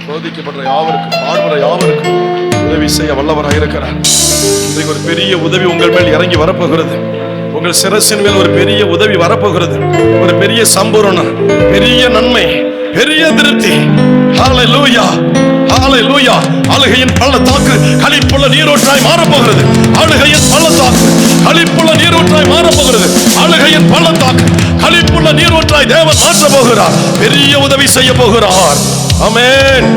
சோதிக்கப்படுற யாவருக்கும், பாடுபடுற யாவருக்கும் உதவி செய்ய வல்லவராக இருக்கிறார். இன்றைக்கு ஒரு பெரிய உதவி உங்கள் மேல் இறங்கி வரப்போகிறது. உங்கள் சிரசின் மேல் ஒரு பெரிய உதவி வரப்போகிறது. ஒரு பெரிய சம்பூரணம், பெரிய நன்மை, பெரிய திருப்தி. ஹல்லேலூயா, ஹல்லேலூயா. அழுகையின் பள்ளத்தாக்கு களிப்புள்ள நீரூற்றாய் மாறப்போகிறது. அழுகையின் பள்ளத்தாக்கு களிப்புள்ள நீரூற்றாய் மாறப்போகிறது. அழுகையின் பள்ளத்தாக்கு களிப்புள்ள நீரூற்றாய் தேவன் மாற்ற போகிறார். பெரிய உதவி செய்ய போகிறார். ஆமென்.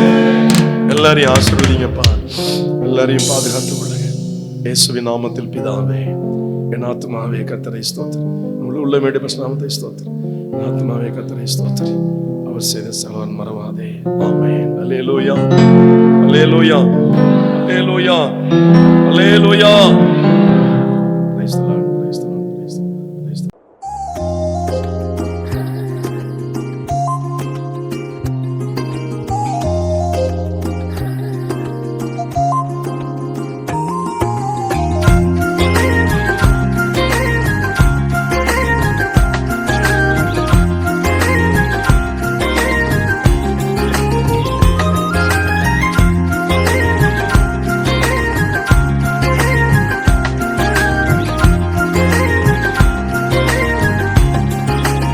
எல்லாரையும் ஆசீர்வதிங்கப்பா, எல்லாரையும் பாதுகாத்துக் கொள்ளுங்க. இயேசுவின் நாமத்தில் பிதாவே. என் ஆத்துமாவே கர்த்தரை ஸ்தோத்திரம், உள்ளமேடு நாமத்தை ஸ்தோத்திரம். என் ஆத்துமாவே கர்த்தரை ஸ்தோத்திரம், அவர் செய்த சகலன் மறவாதே. ஆமென். அல்லேலூயா, அல்லேலூயா, அல்லேலூயா, அல்லேலூயா.